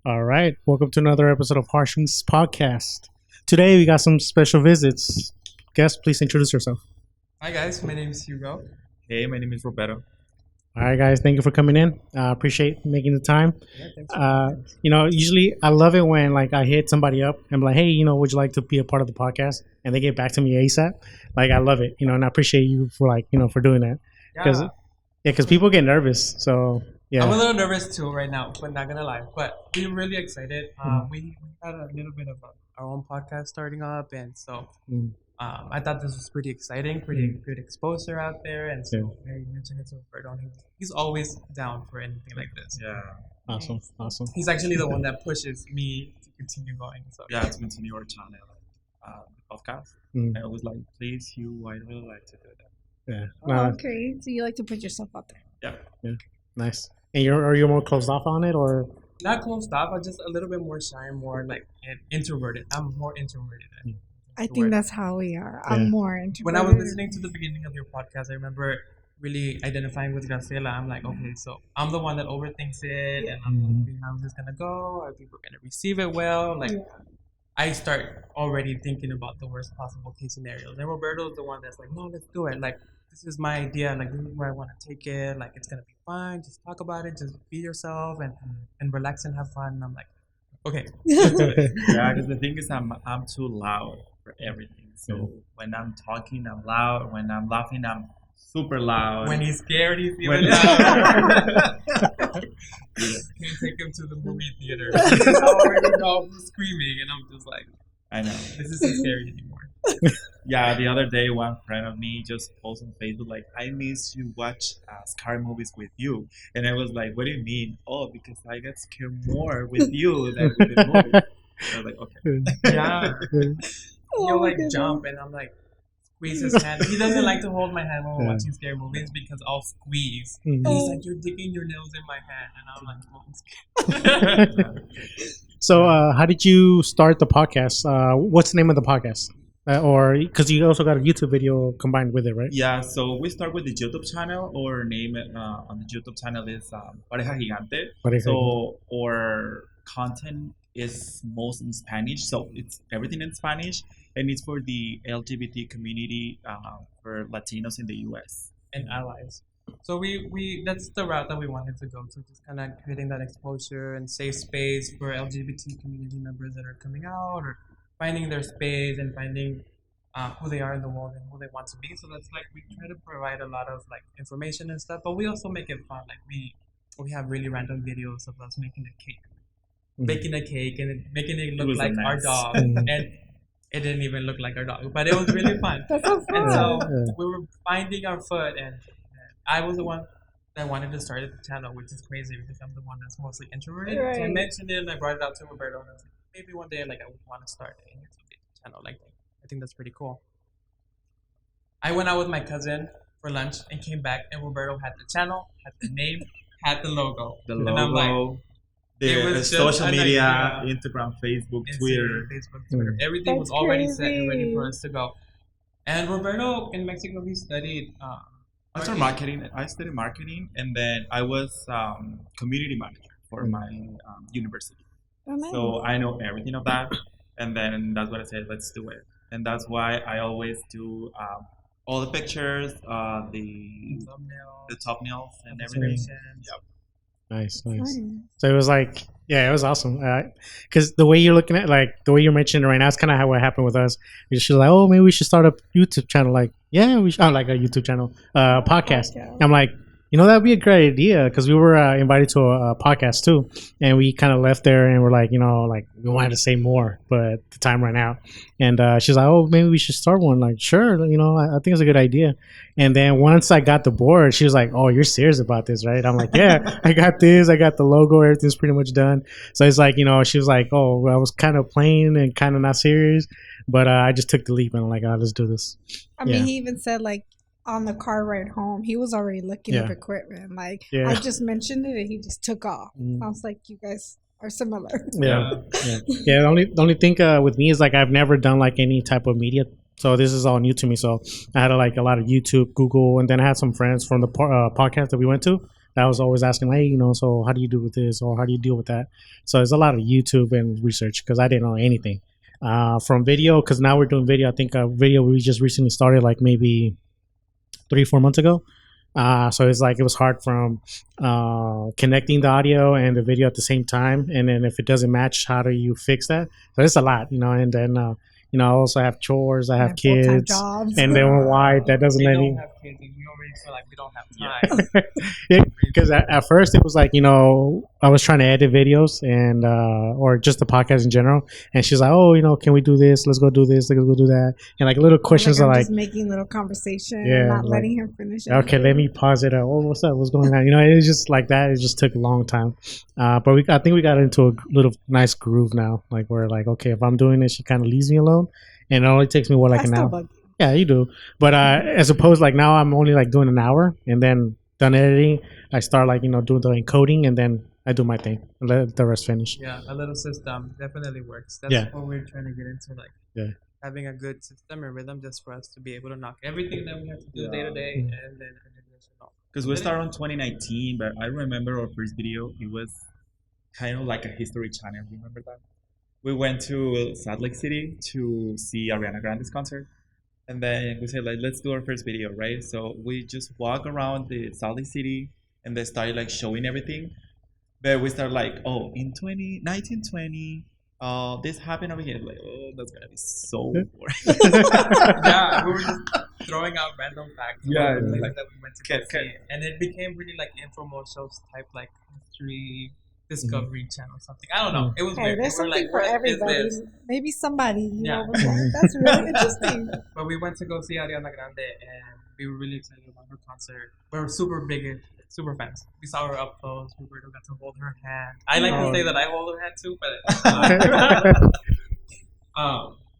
All right. Welcome to another episode of Harshman's podcast. Today we got some special visits. Guest, please introduce yourself. Hi guys, my name is Hugo. Hey, my name is Roberto. All right, guys. Thank you for coming in. Appreciate making the time. Yeah, thanks for having me. Usually I love it when I hit somebody up and I'm like, hey, would you like to be a part of the podcast? And they get back to me ASAP. I love it, and I appreciate you for for doing that. Because people get nervous. So yeah. I'm a little nervous too right now, but not gonna lie. But we're really excited. We had a little bit of our own podcast starting up, and so I thought this was pretty exciting, pretty good exposure out there, and so very mentioned it to Roberto. He's always down for anything like this. Yeah. Awesome. He's actually the one that pushes me to continue going. So To continue our channel, podcast. I always like, please, Hugh, I'd really like to do that. Yeah. Oh, okay. So you like to put yourself out there. Yeah. Nice. And are you more closed off on it, or? not closed off. I'm just a little bit more shy, more introverted. I'm more introverted. I think that's how we are. I'm more introverted. When I was listening to the beginning of your podcast, I remember really identifying with Graciela. I'm like, okay, so I'm the one that overthinks it, and I'm thinking, how's this gonna go? Are people gonna receive it well? I start already thinking about the worst possible case scenarios. And Roberto's the one that's like, no, let's do it. This is my idea. This is where I want to take it. It's gonna be fine. Just talk about it. Just be yourself and relax and have fun. And I'm like, okay, let's do it. Yeah, because the thing is, I'm too loud for everything. So when I'm talking, I'm loud. When I'm laughing, I'm super loud. When he's scared, he's even loud. Can't take him to the movie theater. He's already all screaming, and I'm just like, I know. this isn't scary anymore. Yeah, the other day, one friend of me just posted on Facebook, I miss to watch scary movies with you. And I was like, what do you mean? Oh, because I get scared more with you than with the movie. I was like, okay. Yeah. He'll jump, and I'm like, squeeze his hand. He doesn't like to hold my hand when we're watching scary movies because I'll squeeze. And he's like, you're digging your nails in my hand. And I'm like, oh, I'm scared. So, how did you start the podcast? What's the name of the podcast? Or because you also got a YouTube video combined with it, right? Yeah, so we start with the YouTube channel. Our name on the YouTube channel is Pareja Gigante. So our content is most in Spanish, so it's everything in Spanish, and it's for the LGBT community, for Latinos in the U.S. and allies. So we that's the route that we wanted to go to, just kind of creating that exposure and safe space for LGBT community members that are coming out or finding their space and finding who they are in the world and who they want to be. So that's we try to provide a lot of information and stuff, but we also make it fun. We have really random videos of us making a cake, baking a cake, and making it look like our dog, and it didn't even look like our dog, but it was really fun. That's so fun. And so we were finding our foot, and I was the one that wanted to start the channel, which is crazy because I'm the one that's mostly introverted. Right. So I mentioned it and I brought it out to Roberto, and I was like, maybe one day I would want to start a YouTube channel like that. I think that's pretty cool. I went out with my cousin for lunch and came back, and Roberto had the channel, had the name, had the logo. And I'm like, the social media, Instagram, Facebook, Twitter. Everything was already set and ready for us to go. And Roberto in Mexico, he studied. I studied marketing, and then I was community manager for my university. Oh, nice. So I know everything of that, and then that's what I said. Let's do it, and that's why I always do all the pictures, the thumbnails, and everything. Yep. Nice. So it was it was awesome. Because the way you're looking at, the way you're mentioning it right now, it's kind of how it happened with us. She's like, oh, maybe we should start a YouTube channel. Yeah, we should. A YouTube channel, podcast. I'm like, that'd be a great idea, because we were invited to a podcast too, and we kind of left there and we're like, we wanted to say more, but the time ran out. And she's like, oh, maybe we should start one. Sure, I think it's a good idea. And then once I got the board, she was like, oh, you're serious about this, right? I'm like, yeah, I got this. I got the logo. Everything's pretty much done. So it's she was like, oh, I was kind of playing and kind of not serious, but I just took the leap and I'm like, oh, let's do this. I mean, he even said on the car ride home, he was already looking up equipment. I just mentioned it and he just took off. I was like, you guys are similar. Yeah. The only thing with me is I've never done any type of media So this is all new to me. So I had like a lot of YouTube, Google, and then I had some friends from the podcast that we went to. That was always asking, hey, so how do you do with this, or how do you deal with that? So there's a lot of YouTube and research because I didn't know anything from video. Because now we're doing video. I think a video we just recently started, like maybe 3-4 months ago. So it's like it was hard from connecting the audio and the video at the same time, and then if it doesn't match, how do you fix that? So it's a lot, and then I also have chores, I have kids, and then why that doesn't let me. Have kids, we already feel like we don't have time. Yeah, because at first it was like I was trying to edit videos and or just the podcast in general, and she's like, oh, can we do this? Let's go do this. Let's go do that, and like little questions are like just making little conversation, and not letting him finish. Okay, let me pause it. Oh, what's up? What's going on? It was just like that. It just took a long time, but I think we got into a little nice groove now. Like we're like, okay, if I'm doing it, she kind of leaves me alone, and it only takes me like an hour. Yeah, you do. But as opposed like now I'm only like doing an hour, and then done editing, I start like doing the encoding, and then I do my thing and let the rest finish. Yeah, a little system definitely works. That's what we're trying to get into, like having a good system and rhythm just for us to be able to knock everything that we have to do day to day, and then because we started in 2019, but I remember our first video. It was kind of like a history channel. Remember that? We went to Salt Lake City to see Ariana Grande's concert. And then we said, like, let's do our first video, right? So we just walk around the Salt Lake City and they started like showing everything. But we started like, oh, in 1920, this happened over here. Like, oh, that's gonna be so boring. Yeah, we were just throwing out random facts. Yeah, like, that we went to go see. And it became really like infomercials type, like history, Discovery Channel, something. I don't know. It was weird. There's something for everybody. Maybe somebody, was like, that's really interesting. But we went to go see Ariana Grande, and we were really excited about her concert. We were super fans. We saw her up close. Roberto got to hold her hand. I like to say that I hold her hand too, but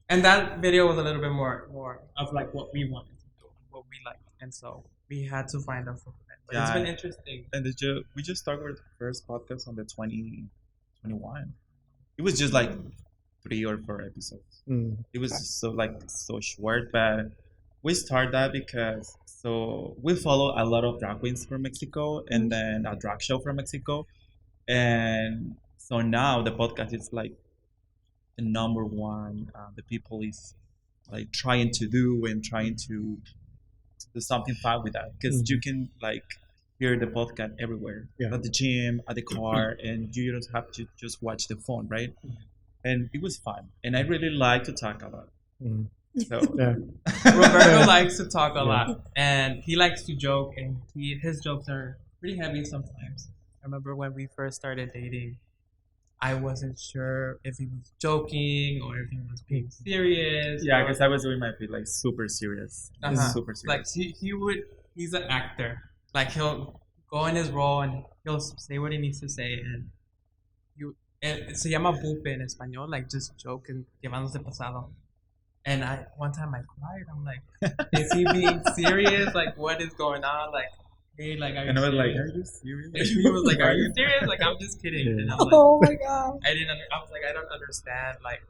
and that video was a little bit more of like what we wanted to do, what we liked, and so we had to find a footprint. But it's been interesting. And we just started our first podcast on the 2021. It was just like 3 or 4 episodes. It was so short, but we started that because we follow a lot of drag queens from Mexico and then a drag show from Mexico, and so now the podcast is like the number one. The people is like trying to do something fun with that, because you can like hear the podcast everywhere, at the gym, at the car, and you don't have to just watch the phone, right? And it was fun, and I really like to talk a lot. So Roberto likes to talk a lot, and he likes to joke, and his jokes are pretty heavy sometimes. I remember when we first started dating, I wasn't sure if he was joking or if he was being serious. Yeah, because I was doing my feet like super serious. Super serious. Like he's an actor. Like he'll go in his role and he'll say what he needs to say, and se llama bupe en español, like just joke and llevándose pasado. And one time I cried. I'm like, is he being serious? Like, what is going on? Like, hey, like, and I was like, are you serious? And he was like, are you serious? Like, I'm just kidding. And I'm like, oh my god. I was like, I don't understand. Like,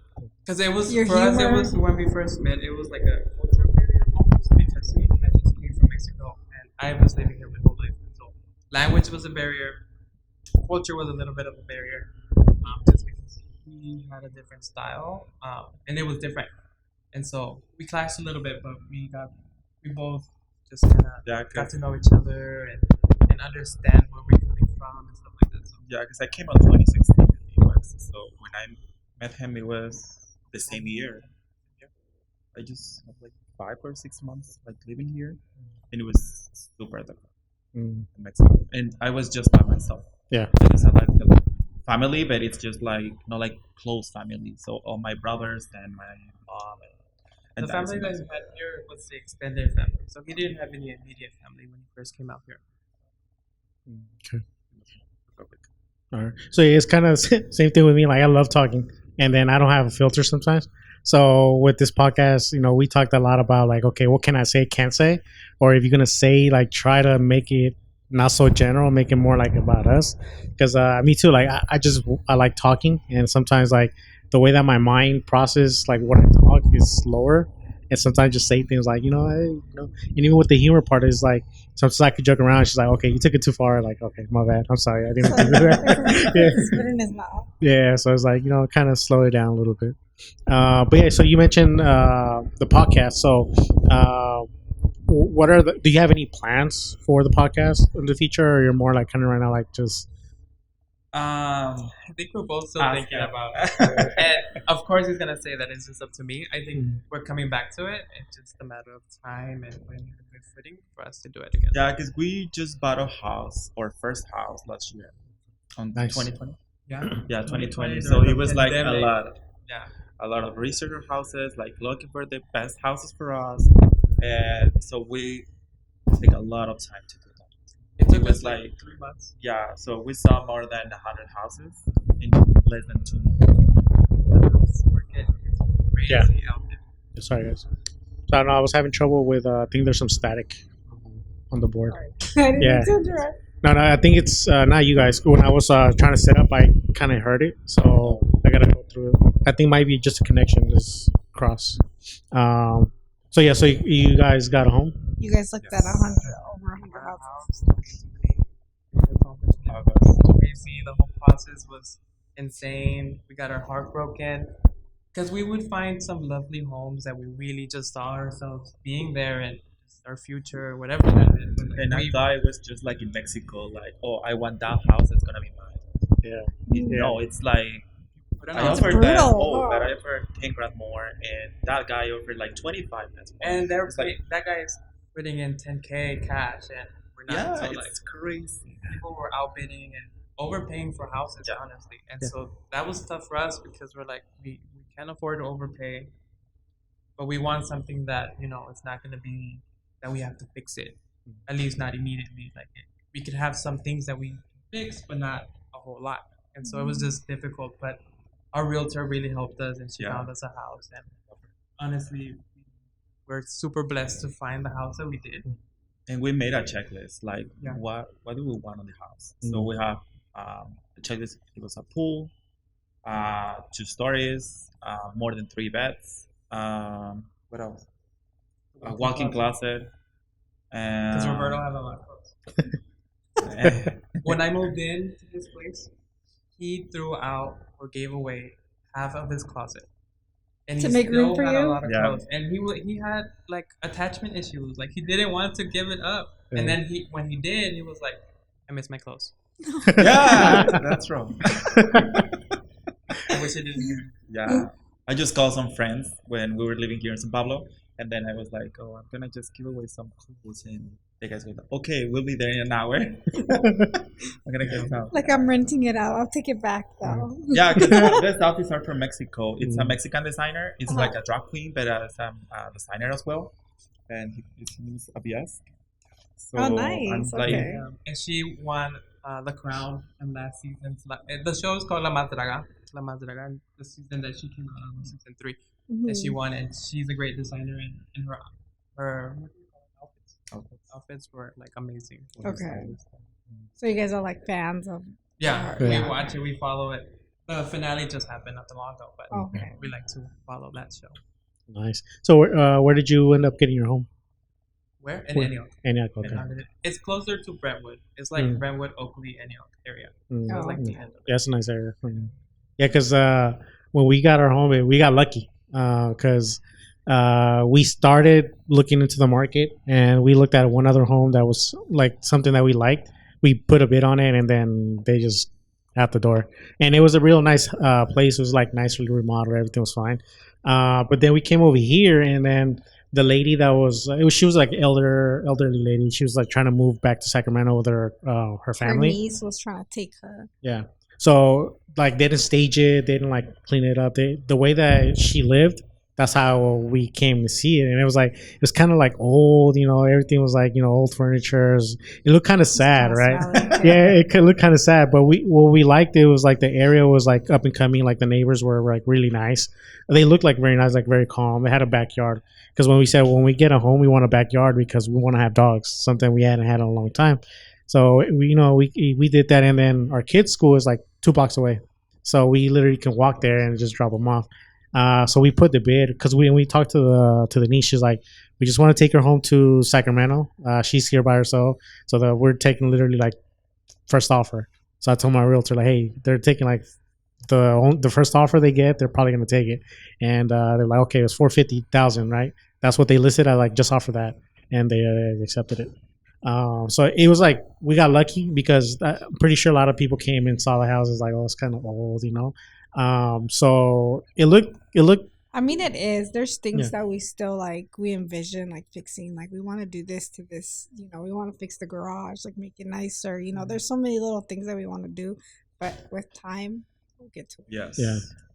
because it was for us. It was when we first met. It was like a culture barrier almost, because he had just came from Mexico and I was living here my whole life. So language was a barrier. Culture was a little bit of a barrier, just because he had a different style, and it was different. And so we clashed a little bit, but we both just kind of got to know each other and understand where we're coming from and stuff like that. So. Yeah, because I came out 2016 in the US, so when I met him, it was the same year. I just had like 5 or 6 months like living here, and it was super different in Mexico. And I was just by myself. Yeah, I just had like a family, but it's just like not like close family. So all my brothers and my mom. The family that he had here was the extended family, so he didn't have any immediate family when he first came out here. Okay. All right. So it's kind of same thing with me. Like I love talking, and then I don't have a filter sometimes. So with this podcast, we talked a lot about like, okay, what can I say, can't say, or if you're gonna say, like, try to make it not so general, make it more like about us. Because me too. Like I like talking, and sometimes like the way that my mind processes like what I talk is slower, and sometimes just say things like, and even with the humor part is like sometimes I could joke around. She's like, okay, you took it too far. Like, okay, my bad. I'm sorry, I didn't do that. Spit in his mouth. Yeah, so it's like kind of slow it down a little bit. But yeah, so you mentioned the podcast. So, what are do you have any plans for the podcast in the future, or you're more like kind of right now like just? I think we're both still thinking about it. And of course, he's gonna say that it's just up to me. I think we're coming back to it. It's just a matter of time and when we're fitting for us to do it again. Yeah, because we just bought a house, our first house last year, on 2020. Yeah, Yeah, 2020. So it was like pandemic. a lot of researcher houses, like looking for the best houses for us, and so we take a lot of time to do that. It took was us like 3 months. Yeah, so we saw more than 100 houses in less than 2 months. We're getting crazy out there. Sorry, guys. So I don't know. I was having trouble with. I think there's some static on the board. Yeah. No, I think it's not you guys. When I was trying to set up, I kind of heard it, so I gotta go through it. I think might be just a connection is cross. So yeah, so you guys got a home. You guys looked at over 100 houses. Crazy. The whole process was insane. We got our heart broken because we would find some lovely homes that we really just saw ourselves being there and our future, whatever that is. And I thought it was just like in Mexico, like, oh, I want that house, it's gonna be mine. Yeah. No, it's like I It's offered that. brutal. Oh, that I offered 10 grand more, and that guy offered like 25 grand more. And there was like that guy's putting in 10K cash, and we're not. yeah, So it's like crazy. people were outbidding and overpaying for houses, honestly. And so that was tough for us because we're like we can't afford to overpay, but we want something that it's not going to be that we have to fix it, at least not immediately. Like we could have some things that we fix, but not a whole lot. And so it was just difficult. But our realtor really helped us, and she found us a house. And honestly, we're super blessed to find the house that we did. And we made a checklist, like what do we want on the house? So we have the checklist. It was a pool, 2 stories, more than 3 beds. What else? A walk-in closet. Because Roberto has a lot of clothes. When I moved into this place, he threw out or gave away half of his closet. And to he make still room for had you? a lot of clothes. And he had like attachment issues. Like he didn't want to give it up. Yeah. And then when he did, he was like, I miss my clothes. Yeah, that's wrong. I wish I didn't hear it. Yeah, I just called some friends when we were living here in Sao Paulo, and then I was like, "Oh, I'm gonna just give away some clothes," and the guys were like, "Okay, we'll be there in an hour." I'm gonna get some. Like I'm renting it out. I'll take it back though. Yeah, because this outfits are from Mexico. It's a Mexican designer. It's like a drag queen, but it's a designer as well, and his name is Abias. So nice. Okay. And she won the crown in last season. The show is called La Más Draga. La Más Draga. The season that she came out on, season 3, and she won. And she's a great designer, and her outfits were like amazing. Okay. So you guys are like fans of? Yeah, we watch it. We follow it. The finale just happened not too long ago, but we like to follow that show. Nice. So where did you end up getting your home? Where? In Antioch. Antioch, okay. It's closer to Brentwood. It's like Brentwood, Oakley, Antioch area. So it's like the end of it. Yeah, that's a nice area. Yeah, because when we got our home, we got lucky because we started looking into the market and we looked at one other home that was like something that we liked. We put a bid on it and then they just out the door. And it was a real nice place. It was like nicely remodeled. Everything was fine. But then we came over here and then the lady that she was like elderly lady. She was like trying to move back to Sacramento with her family. Her niece was trying to take her. Yeah. So like they didn't stage it. They didn't like clean it up. The way that she lived, that's how we came to see it. And it was kind of like old, everything was like, old furniture. It looked kind of sad, right? Yeah, it could look kind of sad. But what we liked, it was like the area was like up and coming. Like the neighbors were like really nice. They looked like very nice, like very calm. They had a backyard. Because when we said when we get a home, we want a backyard because we want to have dogs, something we hadn't had in a long time. So we did that, and then our kids' school is like 2 blocks away, so we literally can walk there and just drop them off. So we put the bid because we talked to the niece. She's like, we just want to take her home to Sacramento. She's here by herself, so that we're taking literally like first offer. So I told my realtor like, hey, they're taking like the first offer they get, they're probably gonna take it. And they're like, okay, it was 450,000, right? That's what they listed. I like just offer that, and they accepted it. So it was like we got lucky because I'm pretty sure a lot of people came and saw the houses like, oh, it's kind of old, you know. So it looked. I mean, it is. There's things that we still like. We envision like fixing. Like we want to do this to this. You know, we want to fix the garage, like make it nicer. You know, there's so many little things that we want to do, but with time, we'll get to it. Yes.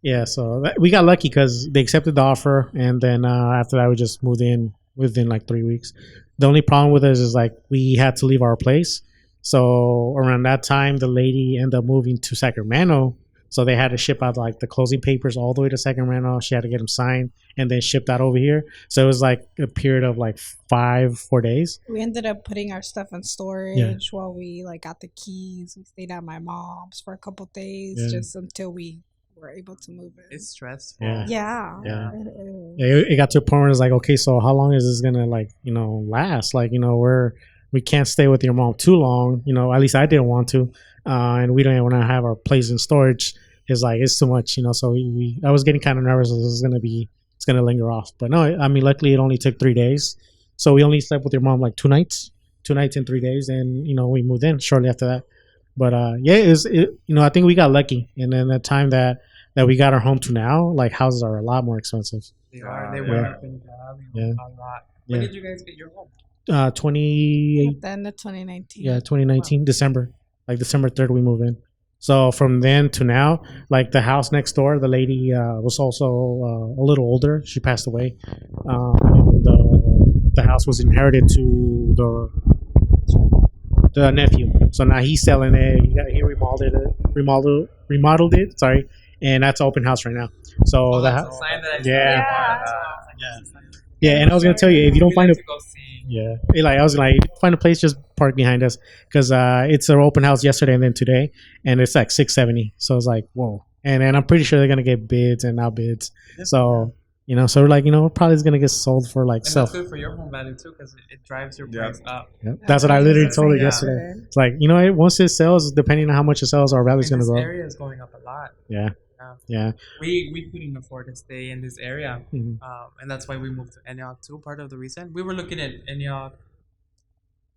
Yeah. So we got lucky because they accepted the offer, and then after that, we just moved in within like 3 weeks. The only problem with us is like we had to leave our place. So around that time, the lady ended up moving to Sacramento. So they had to ship out like the closing papers all the way to Sacramento. She had to get them signed and then shipped out over here. So it was like a period of like 4 days. We ended up putting our stuff in storage while we like got the keys. We stayed at my mom's for a couple days just until we were able to move in. It's stressful. Yeah. It got to a point where it's like, okay, so how long is this gonna like, last? Like, we can't stay with your mom too long. At least I didn't want to, and we don't want to have our place in storage. It's like it's too much, So I was getting kind of nervous. It's gonna linger off. But no, I mean, luckily it only took 3 days. So we only slept with your mom like 2 nights and 3 days, and we moved in shortly after that. But I think we got lucky, and then the time that we got our home to now, like houses are a lot more expensive. They are. They went up in value a lot. When did you guys get your home? 28. At the end of 2019. Yeah, 2019, wow. December 3rd, we moved in. So from then to now, like the house next door, the lady was also a little older. She passed away. And the house was inherited to the nephew. So now he's selling it. He remodeled it. Sorry, and that's an open house right now. So that's a sign that yeah. And I was gonna tell you, if you don't find I was like, find a place, just park behind us, because it's an open house yesterday and then today, and it's like $670. So it's like, whoa. And I'm pretty sure they're gonna get bids and outbids. So so we're like, probably is gonna get sold for like and that's good for your home value too, because it drives your price up. Yep. That's what I literally told her yesterday. It's like, once it sells, depending on how much it sells, our value is gonna go up. This area is going up a lot. Yeah. We couldn't afford to stay in this area, and that's why we moved to Antioch too. Part of the reason we were looking at Antioch,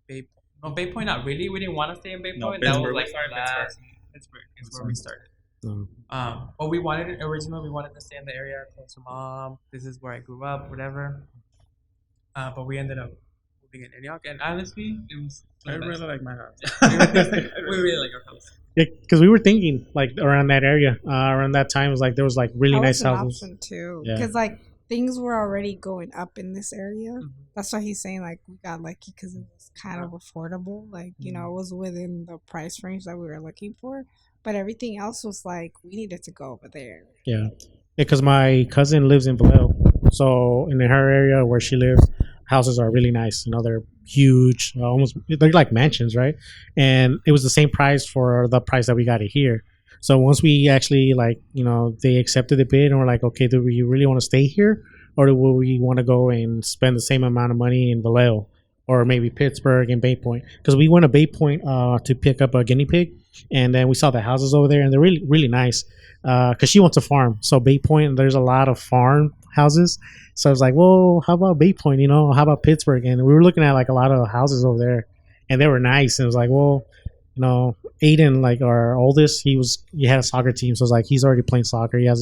Bay Point. Not really. We didn't want to stay in Bay Point. That was like Pittsburgh is where we started. But we originally we wanted to stay in the area close to mom. This is where I grew up, whatever. But we ended up moving in Antioch, and honestly, it was. I really like my house. We really like our house. Yeah, because we were thinking like around that area, around that time, it was like there was like really nice houses too. Because like things were already going up in this area. That's why he's saying like we got lucky because it was kind of affordable. Like it was within the price range that we were looking for. But everything else was like we needed to go over there. Yeah, because my cousin lives in Vallejo, so in her area where she lives, houses are really nice. They're huge, they're like mansions, right? And it was the same price for the price that we got it here. So once we actually they accepted the bid, and we're like, okay, do we really want to stay here, or do we want to go and spend the same amount of money in Vallejo or maybe Pittsburgh and Bay Point? Because we went to Bay Point to pick up a guinea pig, and then we saw the houses over there, and they're really, really nice. Because she wants to farm, so Bay Point, there's a lot of farm houses. So I was like, well, how about Bay Point? How about Pittsburgh? And we were looking at like a lot of houses over there, and they were nice. And it was like, well, Aiden, like our oldest, he had a soccer team, so it's like he's already playing soccer. He has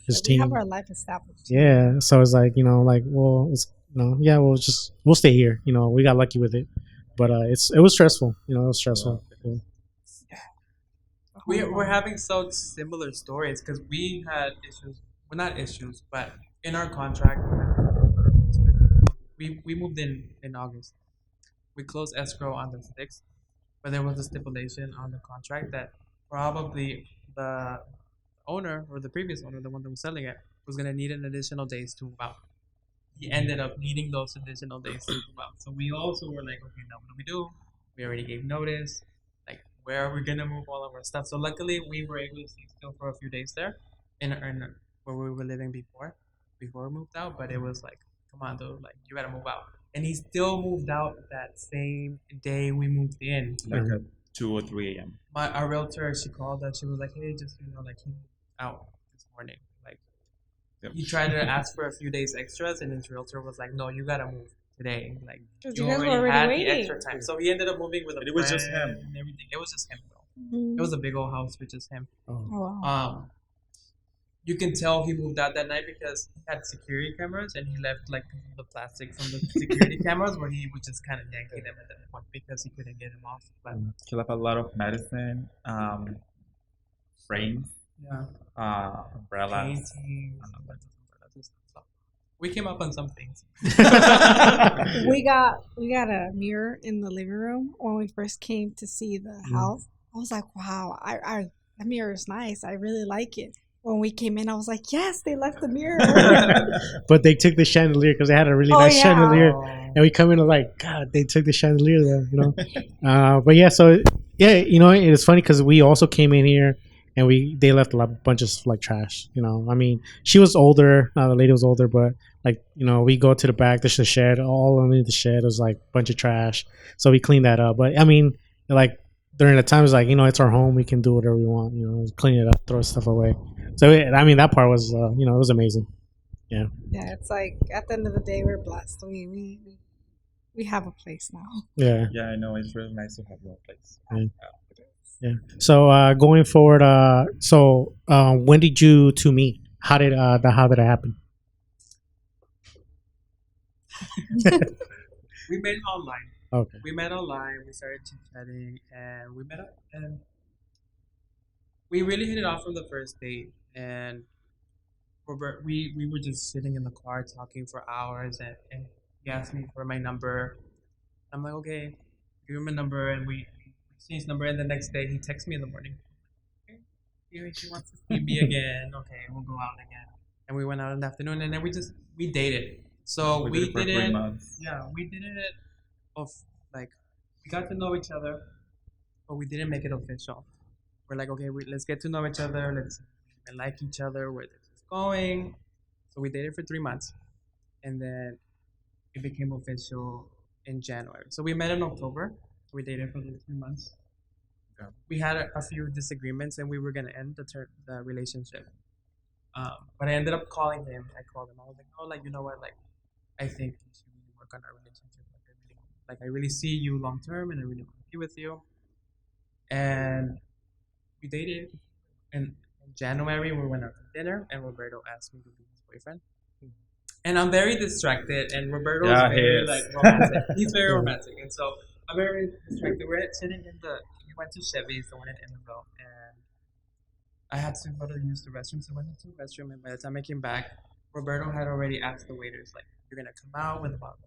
his team. We have our life established. Yeah, so it's like well, it's we'll stay here. We got lucky with it, but it was stressful. It was stressful. Yeah. We're having so similar stories because we had issues. Well, not issues, but in our contract, we moved in August. We closed escrow on the 6th, but there was a stipulation on the contract that probably the owner or the previous owner, the one that was selling it, was going to need an additional days to move out. He ended up needing those additional days to move out. So we also were like, okay, now what do we do? We already gave notice. Like, where are we going to move all of our stuff? So luckily, we were able to stay still for a few days there in where we were living before we moved out. But it was like, come on, though, like you gotta move out. And he still moved out that same day we moved in. Like at 2 or 3 a.m. Our realtor, she called us. She was like, "Hey, just like he moved out this morning. Like he tried to ask for a few days extras, and his realtor was like, "No, you gotta move today. Like you guys were already waiting. the extra time." So he ended up moving with a It was just friend him. and everything. It was just him though. It was a big old house with just him. Oh. Wow. You can tell he moved out that night because he had security cameras and he left like the plastic from the security cameras where he was just kind of yanking them at that point because he couldn't get them off. But He left a lot of medicine, frames, yeah, umbrellas. painting. We came up on some things. we got a mirror in the living room when we first came to see the house. I was like, wow, I that mirror is nice. I really like it. When we came in, I was like, yes, they left the mirror. But they took the chandelier because they had a really nice chandelier. And we come in and like, God, they took the chandelier though, you know. But yeah, so yeah, you know, it's funny because we also came in here and they left a bunch of like trash. You know, I mean, she was older, the lady was older, but like, you know, we go to the back, there's the shed, all underneath the shed was like a bunch of trash. So we cleaned that up. But I mean, like during the time, it's like, you know, it's our home, we can do whatever we want. You know, clean it up, throw stuff away. So I mean, that part was, you know, it was amazing. Yeah. Yeah, it's like at the end of the day, we're blessed. We have a place now. Yeah. Yeah, I know. It's really nice to have your place. Yeah. Yeah. So going forward, when did you two meet? How did it happen? We met online. Okay. We met online. We started chit chatting, and we met up, and we really hit it off from the first date. And Robert, we were just sitting in the car talking for hours, and he asked me for my number. I'm like, okay, give him a number, and we exchanged number. And the next day, he texts me in the morning. Okay, he wants to see me again. Okay, we'll go out again. And we went out in the afternoon, and then we dated. So We did it for 3 months. Yeah, we did it of like we got to know each other, but we didn't make it official. We're like, okay, let's get to know each other. Let's like each other. Where this is going. So we dated for 3 months, and then it became official in January. So we met in October. We dated for those 3 months. Yeah. We had a few disagreements, and we were gonna end the relationship. But I ended up calling him. I called him. I was like, oh, like you know what, like I think we should really work on our relationship. I really see you long term, and I really want to be with you. And we dated. And in January, we went out to dinner, and Roberto asked me to be his boyfriend. And I'm very distracted, and Roberto is very like romantic. He's very romantic, and so I'm very distracted. We're sitting we went to Chevy's, the one in Emerald, and I had to go to use the restroom. So I went into the restroom, and by the time I came back, Roberto had already asked the waiters, like, "You're gonna come out with a bottle."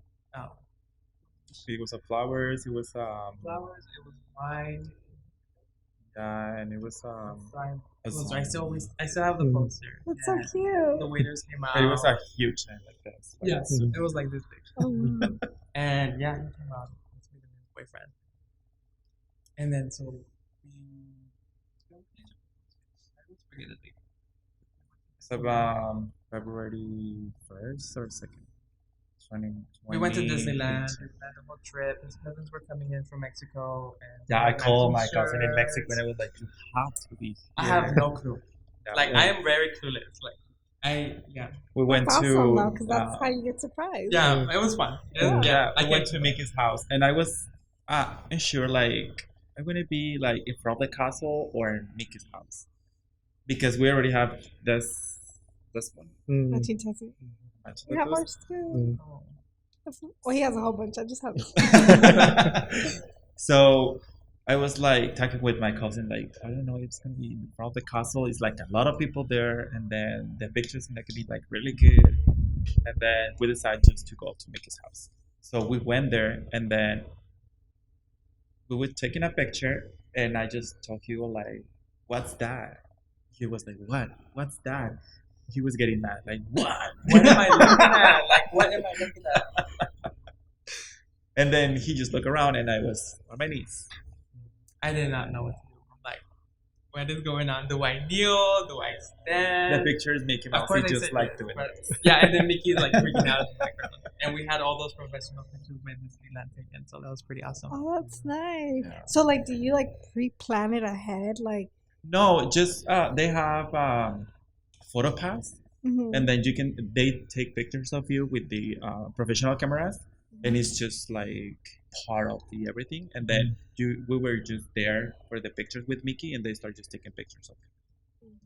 It was flowers. It was Flowers. It was wine. yeah, and it was Wine. a I still have the poster. That's Yeah. so cute. The waiters came out. But it was a huge night like this. Like, Yes, it was like this big. Oh, And yeah, he came out. Let's meet his boyfriend. And then so we. I always forget the date. It's about February 1st or 2nd. 2020. We went to Disneyland. We planned a whole trip. His cousins were coming in from Mexico. And Yeah, I called my matching cousin in Mexico and shirts. I was like, you have to be here. I have no clue. Yeah, Like, we- I am very clueless. Like, we went that's to awesome though, because that's how you get surprised. Yeah, it was fun. yeah, I we went to Mickey's house and I was unsure like I'm gonna be like in front of the castle or in Mickey's house because we already have this one. Matching tattoo. Matching We have tattoos. ours too. Well, he has a whole bunch. I just have. So I was like talking with my cousin, like I don't know if it's gonna be in front of the castle. It's like a lot of people there, and then the pictures are gonna be like really good. And then we decided just to go to Mickey's house. So we went there, and then we were taking a picture, and I just told Hugo like, "What's that?" He was like, "What? What's that?" He was getting mad, like, "What? What am I looking at? Like, what am I looking at? And then he just looked around, and I was on my knees. I did not know what to do. Like, what is going on? Do I kneel? Do I stand? The pictures Mickey Of Mouse course, I just said like yes, doing but this. yeah, and then Mickey's like freaking out in the background, and we had all those professional pictures with Disneyland taken, so that was pretty awesome. Oh, that's nice. Yeah. So, like, do you like pre-plan it ahead? Like, No, just they have photo pass, and then they take pictures of you with the professional cameras, and it's just like part of the everything. And then we were just there for the pictures with Mickey, and they start just taking pictures of it.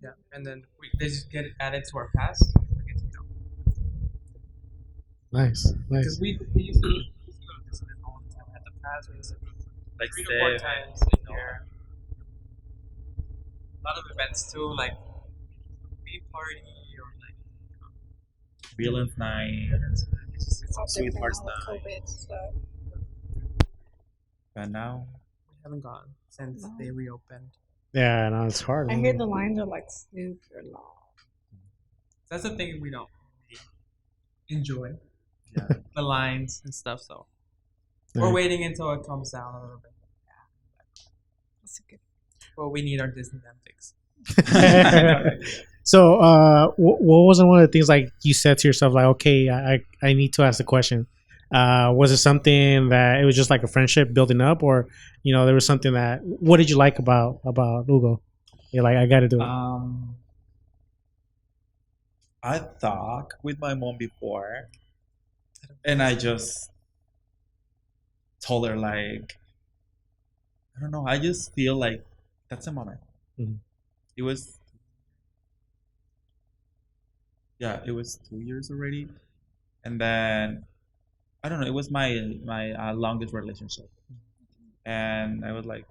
Yeah, and then they just get it added to our pass. Nice. Because we used to go to Disneyland all the time. At the pass, we used to go Like 3 to 4 times a year. A lot of events too, like theme party or like Villains Night, it's all Sweethearts now with Night. COVID stuff. But now, we haven't gone since they reopened. Yeah, no, it's hard. I hear the lines are like super long. That's the thing we don't enjoy. yeah, The lines and stuff, so Yeah. we're waiting until it comes down a little bit. That's a good. Well, we need our Disneyland fix. So, what was one of the things like you said to yourself, like, okay, I need to ask the question? Was it something that it was just like a friendship building up, or there was something that what did you like about Hugo? You're like, I got to do it. I talked with my mom before, and I just told her like, I don't know. I just feel like that's a moment. Mhm. It was, yeah, it was 2 years already, and then I don't know. It was my longest relationship, and I was like,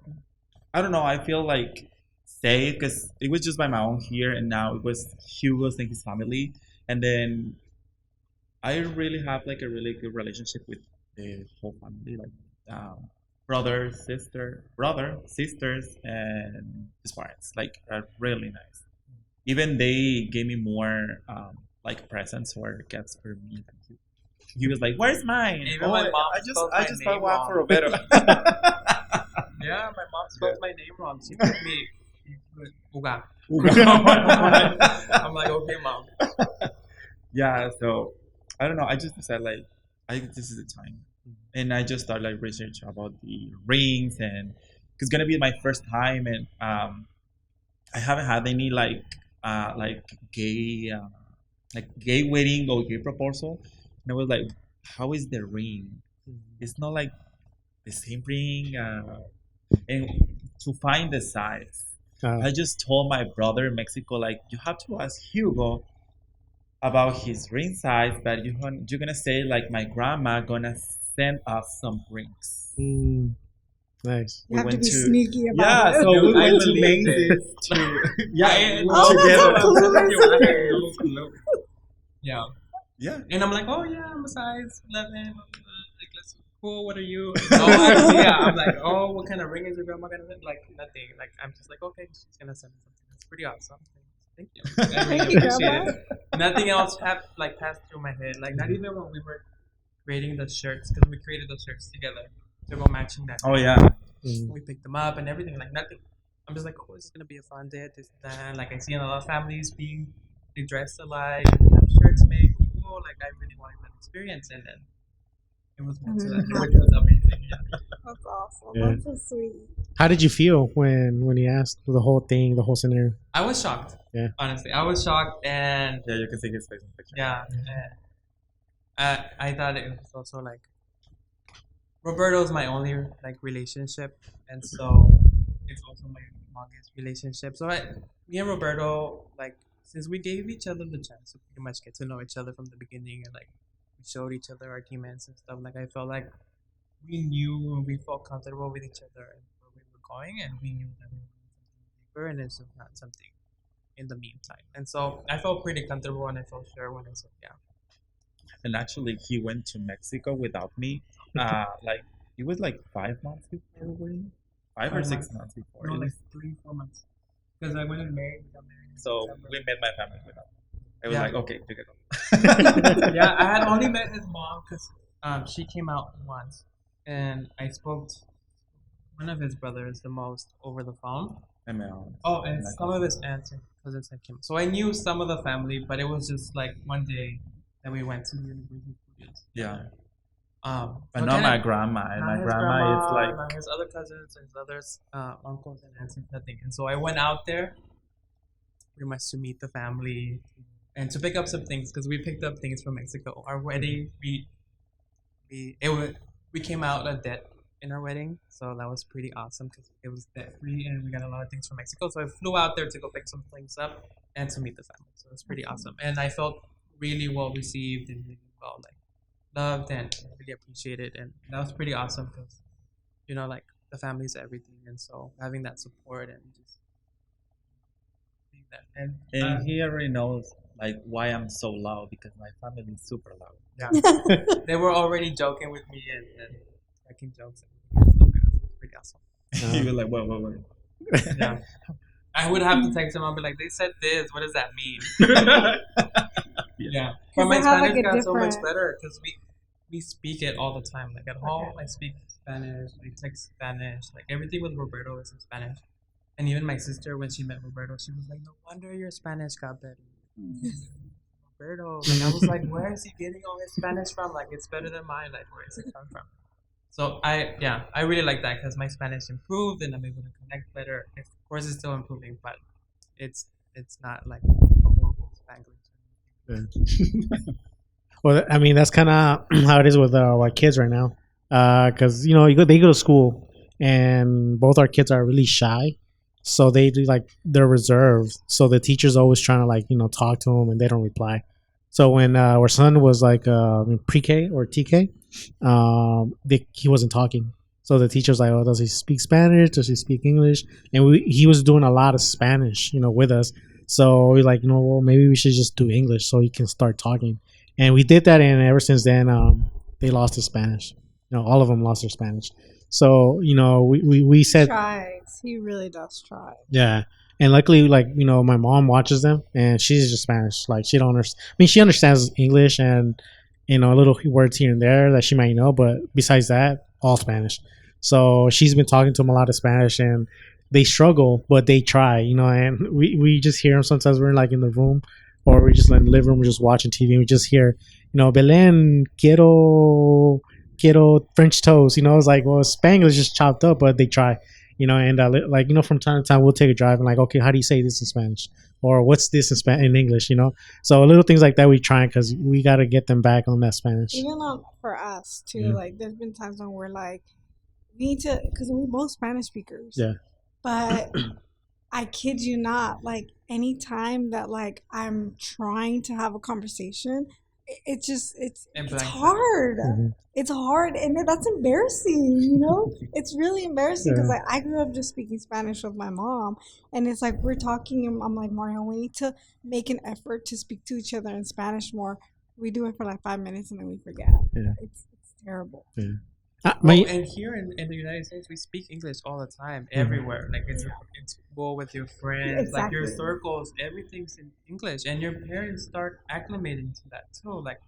I don't know. I feel like safe because it was just by my own here, and now it was Hugo's and his family, and then I really have like a really good relationship with the whole family, like brother, sisters, and his parents. Like are really nice. Even they gave me more like presents or gifts for me. He was like, "Where's mine?" Even my mom I just bought one for Roberto. Yeah, my mom spelled my name wrong. She put me Uga. I'm like, okay, mom. Yeah, so I don't know. I just decided like, this is the time, and I just started like research about the rings, and it's gonna be my first time, and I haven't had any like gay wedding or gay proposal, and I was like, how is the ring? It's not like the same ring, and to find the size. I just told my brother in Mexico, like, you have to ask Hugo about his ring size, but you're gonna say like my grandma gonna send us some rings. Nice. You have to be sneaky about it. Yeah, so we I went to believe Macy's Yeah, together. Yeah. Yeah. And I'm like, oh yeah, I'm a size 11. Like, let's cool. What are you? I'm like, oh, what kind of ring is your grandma gonna send? Like nothing. Like I'm just like, okay, she's gonna send me something. That's pretty awesome. Thank you. I really appreciate it. Nothing else passed through my head. Like not even when we were creating the shirts, because we created the shirts together to go matching that. Oh yeah. We picked them up and everything. Like nothing. I'm just like, oh, this is gonna be a fun day. This that. Like I see in a lot of families they dressed alike, and they have shirts made. Cool. Like I really wanted that experience, and then it was meant to that, which was amazing. Yeah. That's awesome. Yeah. That's so sweet. How did you feel when he asked the whole thing, the whole scenario? I was shocked. Yeah. Honestly, I was shocked, and Yeah, you can see his face in the picture. yeah, I thought it was also like Roberto's my only like relationship, and so it's also my longest relationship. So me and Roberto, like since we gave each other the chance to pretty much get to know each other from the beginning, and like we showed each other our demons and stuff. Like I felt like we knew and we felt comfortable with each other and where we were going, and we knew that we wanted something deeper, and it's just not something in the meantime. And so I felt pretty comfortable, and I felt sure when I said yeah. And actually, he went to Mexico without me. Like it was like 5 months before the wedding, 5 or 6 months before. No, It like was- 3-4 months. Because I went in May, got married in so December. we met my family without. I was Yeah. like, okay, you can go. Yeah, I had only met his mom because she came out once, and I spoke one of his brothers the most over the phone. ML. Oh, and some of his aunts and cousins had came. So I knew some of the family, but it was just like one day that we went to Universal Studios. Yeah. But so not my grandma. And my grandma is like not his other cousins, his other uncles and aunts and nothing. And so I went out there pretty much to meet the family and to pick up some things because we picked up things from Mexico. Our wedding, we came out a debt in our wedding, so that was pretty awesome because it was debt free and we got a lot of things from Mexico. So I flew out there to go pick some things up and to meet the family. So it was pretty awesome, and I felt really well received and really well loved and really appreciated, and that was pretty awesome because like the family's everything, and so having that support and just being that and he already knows like why I'm so loud because my family is super loud. Yeah, they were already joking with me and making jokes. And stuff. It was pretty awesome. You were like, wait. Yeah, I would have to text them and be like, they said this. What does that mean? Yeah, but my Spanish got so much better because we speak it all the time. Like at home, I speak Spanish. I text Spanish. Like everything with Roberto is in Spanish. And even my sister, when she met Roberto, she was like, "No wonder your Spanish got better." Roberto, like I was like, "Where is he getting all his Spanish from? Like it's better than mine. Like where is it come from?" So I really like that because my Spanish improved and I'm able to connect better. Of course, it's still improving, but it's not like a horrible Spanglish. Well, I mean that's kind of how it is with our kids right now, because they go to school and both our kids are really shy, so they do like they're reserved. So the teacher's always trying to like talk to them and they don't reply. So when our son was like pre-K or TK, he wasn't talking. So the teacher's like, "Oh, does he speak Spanish? Does he speak English?" And he was doing a lot of Spanish, with us. So we're like, well, maybe we should just do English so he can start talking. And we did that, and ever since then, they lost their Spanish. All of them lost their Spanish. So we said, he tries. He really does try. Yeah, and luckily, like my mom watches them, and she's just Spanish. Like she don't understand. I mean, she understands English and little words here and there that she might know, but besides that, all Spanish. So she's been talking to them a lot of Spanish, and they struggle, but they try. And we just hear them sometimes. We're like in the room. Or we're just in the living room, we're just watching TV, and we just hear, Belen, quiero French toast. It's like, well, Spanglish is chopped up, but they try, and from time to time, we'll take a drive and like, okay, how do you say this in Spanish? Or what's this in English, So little things like that we try because we got to get them back on that Spanish. Even for us, too, like, there's been times when we're like, we need to, because we're both Spanish speakers. Yeah. But I kid you not, like anytime that like I'm trying to have a conversation, it's hard. Mm-hmm. It's hard, and that's embarrassing. It's really embarrassing because I grew up just speaking Spanish with my mom, and it's like we're talking, and I'm like, Mario, we need to make an effort to speak to each other in Spanish more. We do it for like 5 minutes and then we forget. Yeah. It's terrible. Yeah. And here in the United States, we speak English all the time, everywhere. Like it's school with your friends, exactly. Like your circles, everything's in English, and your parents start acclimating to that too. Like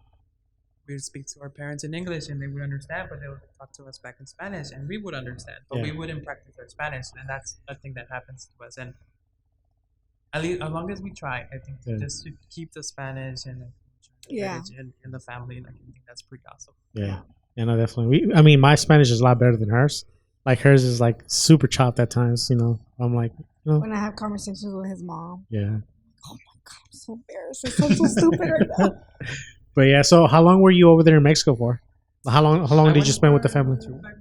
we would speak to our parents in English, and they would understand, but they would talk to us back in Spanish, and we would understand, but we wouldn't practice our Spanish, and that's a thing that happens to us. And at least as long as we try, I think just to keep the Spanish and in the family, like I think that's pretty awesome. Yeah. Yeah, no, definitely. I mean, my Spanish is a lot better than hers. Like hers is like super chopped at times. I'm like, when I have conversations with his mom. Yeah. Oh my god, I'm so embarrassed. I sound so stupid right now. But yeah, so how long were you over there in Mexico for? How long did you spend with the family? I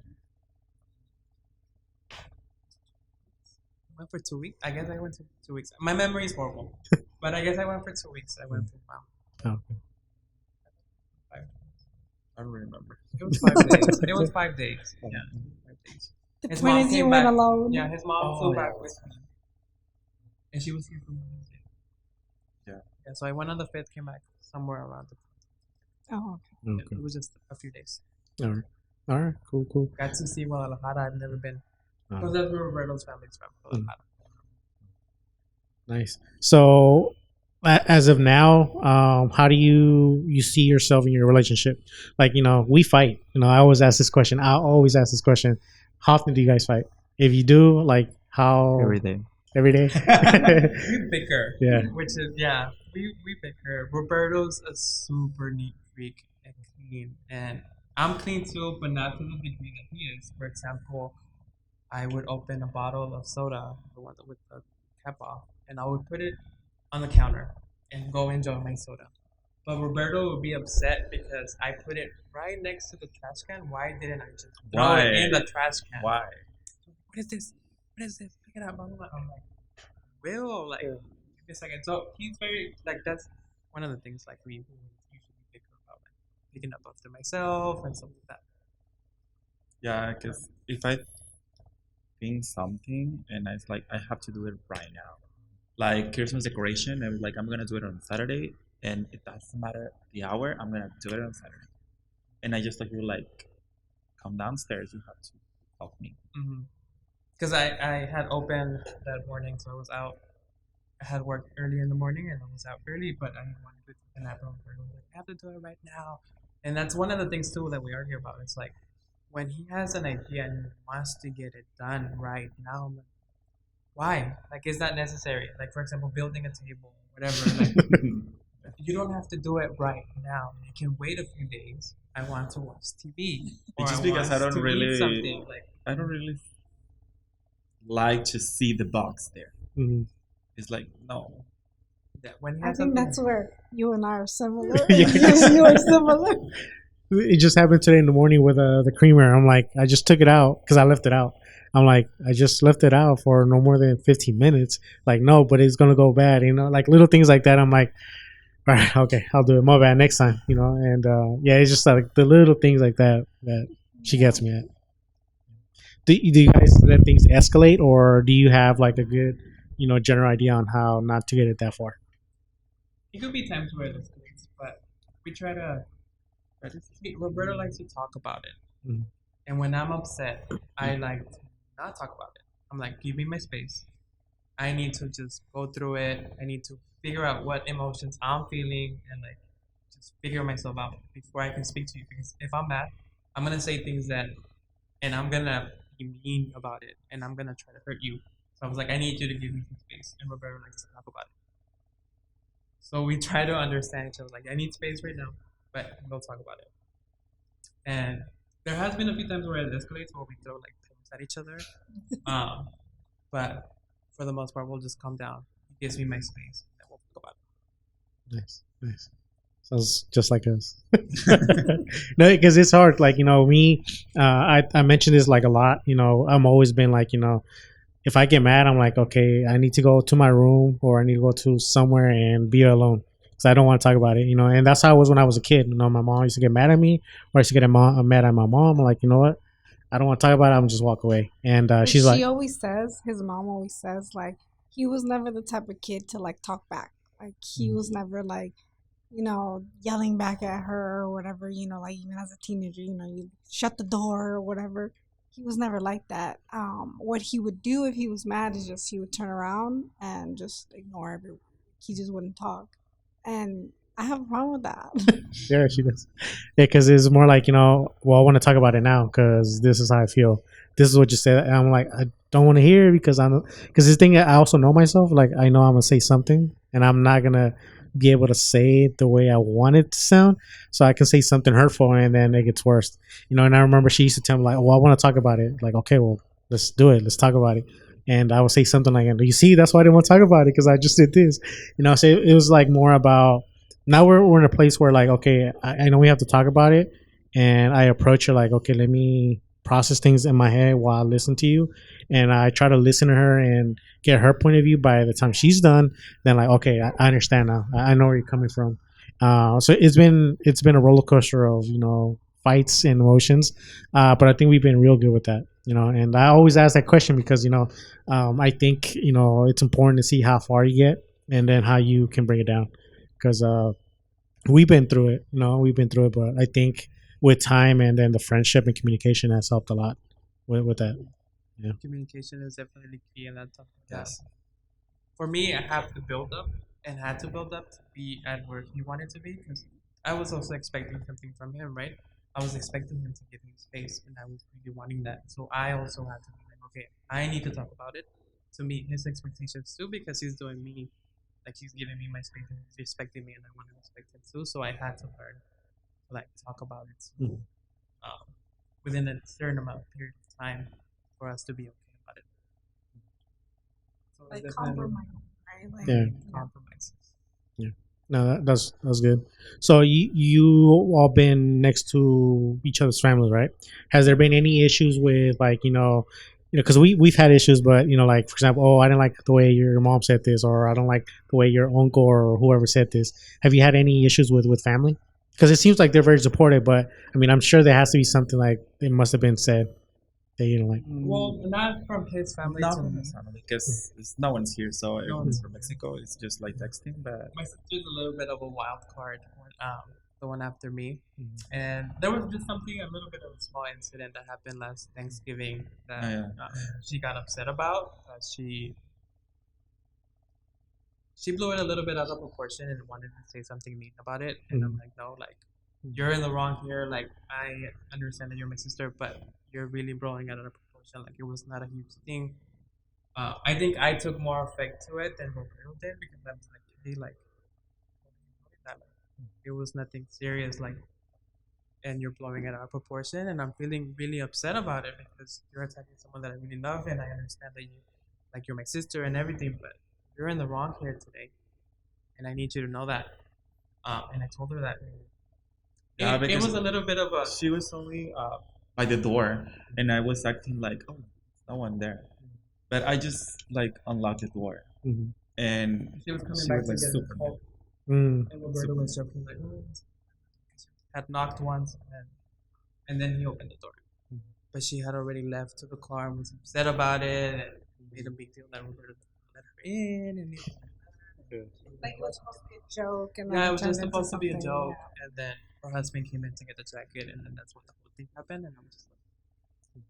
went for 2 weeks. I guess I went to 2 weeks. My memory is horrible, but I guess I went for 2 weeks. I went for okay. I don't remember. It was 5 days. It was 5 days. Yeah, 5 days. The point is you went alone. Yeah, his mom flew back with me, and she was here for Wednesday. Yeah. So I went on the 5th, came back somewhere around the. Oh, okay. It was just a few days. All right. Cool. Got to see Guadalajara. I've never been. Because that's where Roberto's family's from. Guadalajara. Nice. So, as of now, how do you see yourself in your relationship? Like, we fight. I always ask this question. How often do you guys fight? If you do, like how every day. every day? We bicker. Yeah. Which is we bicker. Roberto's a super neat freak and clean, and I'm clean too, but not to the degree that he is. For example, I would open a bottle of soda, the one with the cap off, and I would put it on the counter and go enjoy my soda. But Roberto would be upset because I put it right next to the trash can. Why didn't I just throw it in the trash can? Why? What is this? What is this? Pick it up. I'm like, Will, like, give me a second. So he's very, like, that's one of the things, like, we usually pick about, like, picking up after myself and stuff like that. Yeah, because if I think something and it's like I have to do it right now, like Christmas decoration, I was like I'm gonna do it on Saturday, and it doesn't matter the hour, I'm gonna do it on Saturday, and I just like you like come downstairs, you have to help me. Because I had opened that morning, so I was out. I had work early in the morning and I was out early, but I wanted to take a nap. I have to do it right now. And that's one of the things, too, that we argue about. It's like when he has an idea and he wants to get it done right now, I'm like, why? Like, is that necessary? Like, for example, building a table, whatever. Like, you don't have to do it right now. You can wait a few days. I want to watch TV. Or It's just because I want don't to eat really, something. Like, I don't really like to see the box there. Mhm. It's like no. that when he I has think something, that's where you and I are similar. Yes. You are similar. It just happened today in the morning with the creamer. I'm like, I just took it out because I left it out. I'm like, I just left it out for no more than 15 minutes. Like, no, but it's gonna go bad. Like little things like that. I'm like, all right, okay, I'll do it. My bad, next time. And yeah, it's just like the little things like that that she gets me at. Do you guys let things escalate, or do you have like a good, general idea on how not to get it that far? it could be times where it escalates, but we try to. Roberto likes to talk about it, Mhm. and when I'm upset, I like to not talk about it. I'm like, give me my space. I need to just go through it. I need to figure out what emotions I'm feeling and like just figure myself out before I can speak to you. Because if I'm mad, I'm gonna say things and I'm gonna be mean about it, and I'm gonna try to hurt you. So I was like, I need you to give me some space, and Roberto likes to talk about it. So we try to understand each other. Like, I need space right now, but we'll talk about it. And there has been a few times where it escalates, where we throw like pillows at each other. Um, but for the most part, we'll just calm down. He gives me my space, and we'll talk about it. Nice, nice. Sounds just like us. No, because it's hard. Like me, I mention this like a lot. I'm always been like if I get mad, I'm like, okay, I need to go to my room or I need to go to somewhere and be alone because I don't want to talk about it. And that's how it was when I was a kid. My mom used to get mad at me, or I used to get mad at my mom. I'm like, you know what? I don't want to talk about it. I'm just walk away. And she's like, She always says, his mom always says, like, he was never the type of kid to like talk back. Like, he was never like, yelling back at her or whatever, like even as a teenager, you shut the door or whatever. He was never like that. What he would do if he was mad is just he would turn around and just ignore everyone. He just wouldn't talk. And I have a problem with that. yeah, she does. Yeah, because it's more like, well, I want to talk about it now because this is how I feel. This is what you said. And I'm like, I don't want to hear it because this thing, I also know myself. Like, I know I'm going to say something and I'm not going to be able to say it the way I want it to sound. So I can say something hurtful and then it gets worse. And I remember she used to tell me, like, well, I want to talk about it. Like, okay, well, let's do it. Let's talk about it. And I would say something like, you see, that's why I didn't want to talk about it because I just did this. So it was like more about, now we're in a place where like, okay, I know we have to talk about it. And I approach her like, okay, let me process things in my head while I listen to you. And I try to listen to her and get her point of view. By the time she's done, then like, okay, I understand now. I know where you're coming from. So it's been a roller coaster of fights and emotions, but I think we've been real good with that. And I always ask that question because I think it's important to see how far you get and then how you can bring it down because we've been through it. We've been through it, but I think with time and then the friendship and communication has helped a lot with that. Yeah. Communication is definitely key in that topic. Yes. For me, I have to build up and had to build up to be at where he wanted to be because I was also expecting something from him, right? I was expecting him to give me space, and I was really wanting that. So I also had to be like, okay, I need to talk about it to meet his expectations too, because he's doing me, like he's giving me my space and he's respecting me, and I want to respect him too. So I had to learn to like talk about it um, within a certain amount of period of time for us to be okay about it. So Like it's compromise, right? Like, Yeah. compromises. Yeah. No, that's good. So you all been next to each other's families, right? Has there been any issues with like because we've had issues, but like for example, oh, I didn't like the way your mom said this, or I don't like the way your uncle or whoever said this. Have you had any issues with family? Because it seems like they're very supportive, but I mean, I'm sure there has to be something like it must have been said that you don't like. Well, not from his family Not to from me. his family because no one's here, so everyone's one's from Mexico. It's just like texting, but My sister's a little bit of a wild card, the one after me. And there was just something, a little bit of a small incident that happened last Thanksgiving that she got upset about. She blew it a little bit out of proportion and wanted to say something mean about it. And I'm like, no, like, you're in the wrong here. Like, I understand that you're my sister, but you're really blowing it out of proportion. Like, it was not a huge thing. I think I took more effect to it than Roberto did, because I was like, hey, like, it was nothing serious, like, and you're blowing it out of proportion, and I'm feeling really upset about it because you're attacking someone that I really love, and I understand that you're my sister and everything, but you're in the wrong here today, and I need you to know that. And I told her that. It was a little bit of a. She was only by the door, and I was acting like, oh, there's no one there, but I just like unlocked the door, and She was coming she back was like to get super the call, Mm. and Roberto was joking like, oh, had knocked once, and then he opened the door, but she had already left to the car and was upset about it and made a big deal that Roberto let her in, and like it was supposed to be a joke, and yeah, then it was turned just into supposed to be a something, joke, yeah. and then her husband came in to get the jacket, and then that's when the whole thing happened, and I'm just like,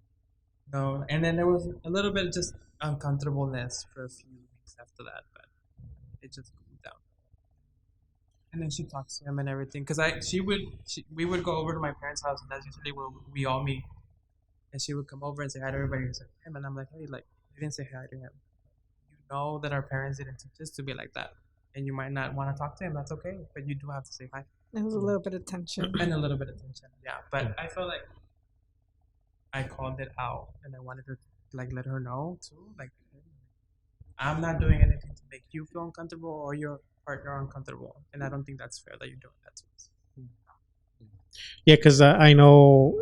no, and then there was a little bit of just uncomfortableness for a few weeks after that, but it just cooled down. And then she talks to him and everything, because we would go over to my parents' house, and that's usually where we all meet. And she would come over and say hi to everybody and say him, and I'm like, hey, like, you didn't say hi to him. You know that our parents didn't teach us to be like that, and you might not want to talk to him. That's okay, but you do have to say hi. There was a little bit of tension. And a little bit of tension, yeah. But I felt like I called it out, and I wanted to like let her know too, like, I'm not doing anything to make you feel uncomfortable or your partner uncomfortable, and I don't think that's fair that you're doing that to us. Yeah, because I know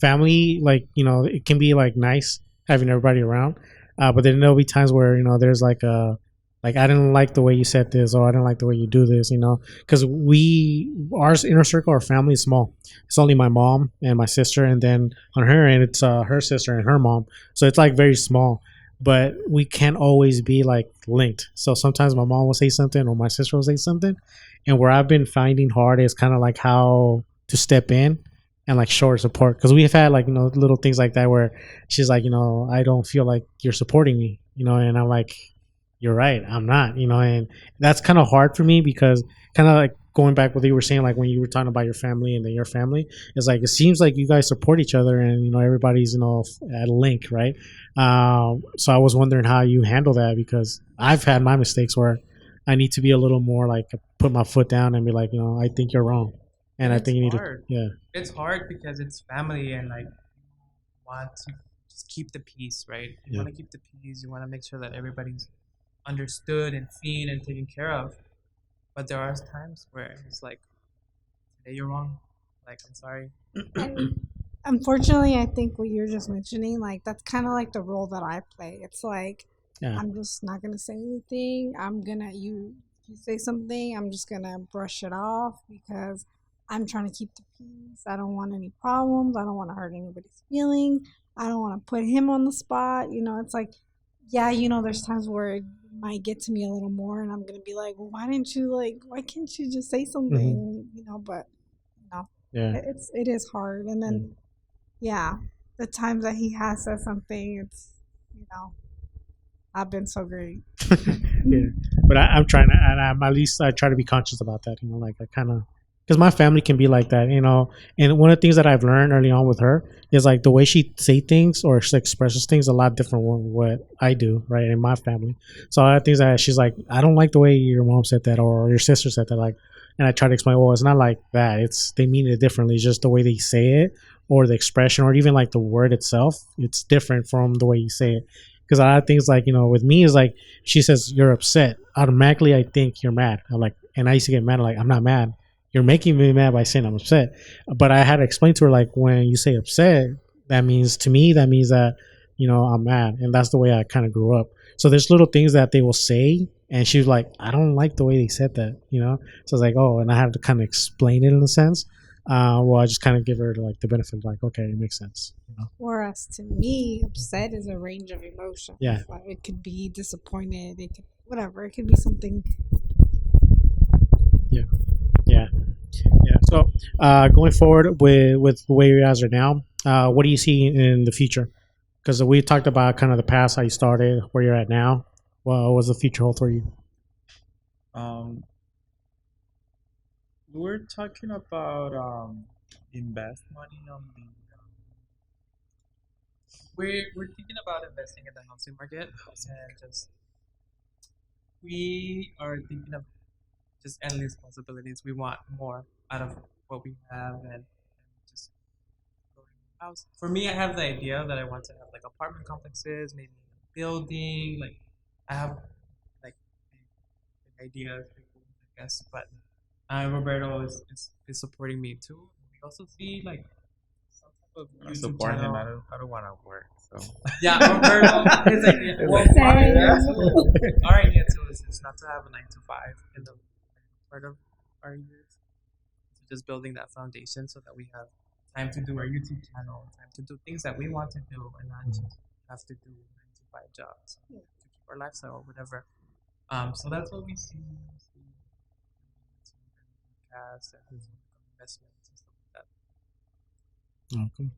family, like it can be like nice having everybody around, but then there'll be times where there's like I didn't like the way you said this, or I didn't like the way you do this, because our inner circle, our family is small. It's only my mom and my sister, and then on her end, it's her sister and her mom. So it's like very small, but we can't always be like linked. So sometimes my mom will say something, or my sister will say something, and where I've been finding hard is kind of like how to step in and like show her support, because we've had like little things like that where she's like, I don't feel like you're supporting me, and I'm like, you're right, I'm not, and that's kind of hard for me, because kind of like going back what you were saying, like when you were talking about your family and then your family, it's like it seems like you guys support each other, and everybody's at a link, right? So I was wondering how you handle that, because I've had my mistakes where I need to be a little more like put my foot down and be like, I think you're wrong, and I think you need to, yeah. It's hard because it's family, and like you want to just keep the peace, right? You want to keep the peace. You want to make sure that everybody's understood and seen and taken care of. But there are times where it's like, today you're wrong. Like, I'm sorry. Unfortunately, I think what you're just mentioning, like, that's kind of like the role that I play. It's like, I'm just not gonna say anything. You say something, I'm just gonna brush it off, because I'm trying to keep the peace. I don't want any problems. I don't want to hurt anybody's feelings. I don't want to put him on the spot. It's like, yeah, there's times where it might get to me a little more, and I'm gonna be like, well, why can't you just say something? But it is hard. And then the times that he has said something, it's I've been so great. Yeah, but I'm trying to, and I'm at least I try to be conscious about that. Like I kind of because my family can be like that, you know. And one of the things that I've learned early on with her is like the way she say things or she expresses things a lot different from what I do, right, in my family. So a lot of things that she's like, I don't like the way your mom said that or your sister said that, like, and I try to explain, well, it's not like that. It's they mean it differently. It's just the way they say it or the expression or even like the word itself. It's different from the way you say it. Because a lot of things, like, you know, with me is like she says you're upset, automatically I think you're mad. I'm like, and I used to get mad, like, I'm not mad, you're making me mad by saying I'm upset. But I had to explain to her, like, when you say upset, that means to me, that means that, you know, I'm mad. And that's the way I kind of grew up. So there's little things that they will say. And she was like, I don't like the way they said that, you know? So I was like, oh, and I have to kind of explain it in a sense. Well, I just kind of give her like the benefit, like, okay, it makes sense. You know? Whereas to me, upset is a range of emotions. Yeah. Like it could be disappointed, it could whatever, it could be something. Yeah. Yeah. Yeah. So going forward with where you guys are now, what do you see in the future? Because we talked about kind of the past, how you started, where you're at now. What was the future hold for you? Um, we were talking about invest money on the We're thinking about investing in the housing market, and just we are thinking of just endless possibilities. We want more out of what we have, and just growing a house. For me, I have the idea that I want to have like apartment complexes, maybe a building. Like I have like big ideas, big goals, I guess. But Roberto is supporting me too. We also see like some type of I YouTube support him. channel. I don't want to work. So Yeah, Roberto, his idea. It's Well, like, our idea too is not to have a 9 to 5 in the part of our years. So just building that foundation so that we have time to do our YouTube channel, time to do things that we want to do, and not just have to do 9 to 5 jobs to keep our lifestyle or whatever. So that's what we see. We see podcasts and investments and stuff like that. Okay.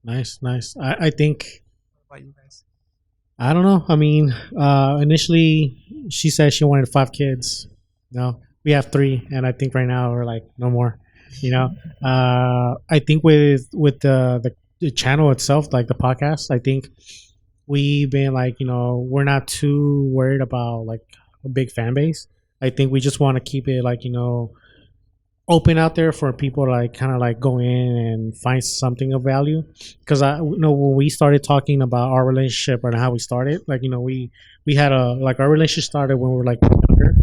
Nice, nice. I think, What about you guys? I don't know. I mean, initially she said she wanted 5 kids. No, we have 3, and I think right now we're like no more. You know, I think with the channel itself, like the podcast, I think we've been like, you know, we're not too worried about like a big fan base. I think we just want to keep it like, you know, open out there for people to like kind of like go in and find something of value. Because I, you know, when we started talking about our relationship and how we started, like, you know, we had a like our relationship started when we were like younger.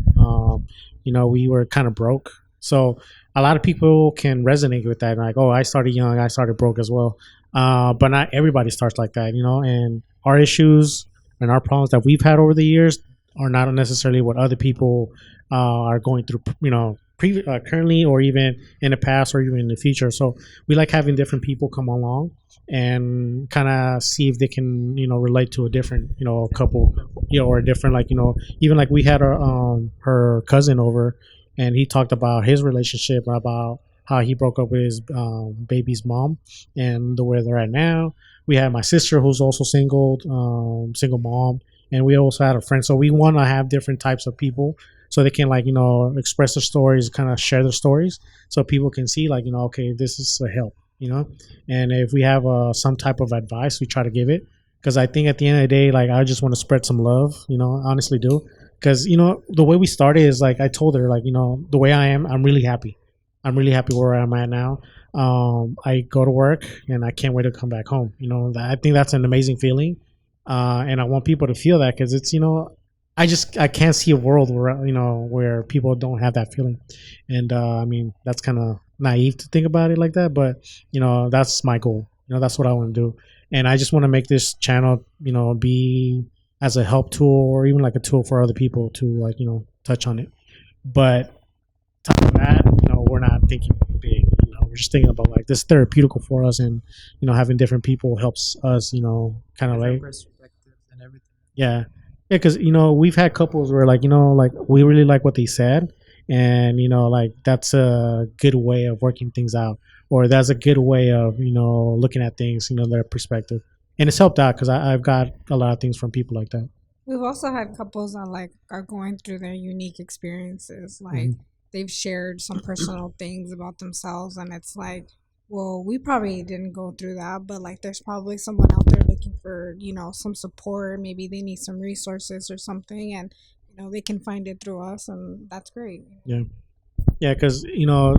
You know, we were kind of broke, so a lot of people can resonate with that, like, oh, I started young, I started broke as well. But not everybody starts like that, you know. And our issues and our problems that we've had over the years are not necessarily what other people are going through, you know, currently or even in the past or even in the future. So we like having different people come along and kind of see if they can, you know, relate to a different, you know, couple, you know, or a different, like, you know, even like we had her cousin over, and he talked about his relationship, about how he broke up with his baby's mom and the way they're at now. We had my sister who's also single mom, and we also had a friend. So we want to have different types of people so they can, like, you know, express their stories, kind of share their stories, so people can see, like, you know, okay, this is a help, you know. And if we have some type of advice, we try to give it, because I think at the end of the day, like, I just want to spread some love, you know, honestly do. Because, you know, the way we started is like I told her, like, you know, the way I am, I'm really happy. I'm really happy where I'm at now. I go to work and I can't wait to come back home. You know, I think that's an amazing feeling, and I want people to feel that, because it's, you know, I can't see a world where, you know, where people don't have that feeling. And I mean, that's kind of naive to think about it like that, but, you know, that's my goal. You know, that's what I want to do, and I just want to make this channel, you know, be as a help tool or even like a tool for other people to, like, you know, touch on it. But top of that, you know, we're not thinking big. You know, we're just thinking about like this therapeutical for us, and, you know, having different people helps us, you know, kind of like, Perspectives and everything. yeah. Yeah, because, you know, we've had couples where, like, you know, like, we really like what they said, and, you know, like, that's a good way of working things out, or that's a good way of, you know, looking at things, you know, their perspective. And it's helped out because I've got a lot of things from people like that. We've also had couples that like are going through their unique experiences. Like Mm-hmm. they've shared some personal things about themselves, and it's like, well, we probably didn't go through that, but like there's probably someone out there looking for, some support. Maybe they need some resources or something, and they can find it through us, and that's great. Yeah. Yeah, because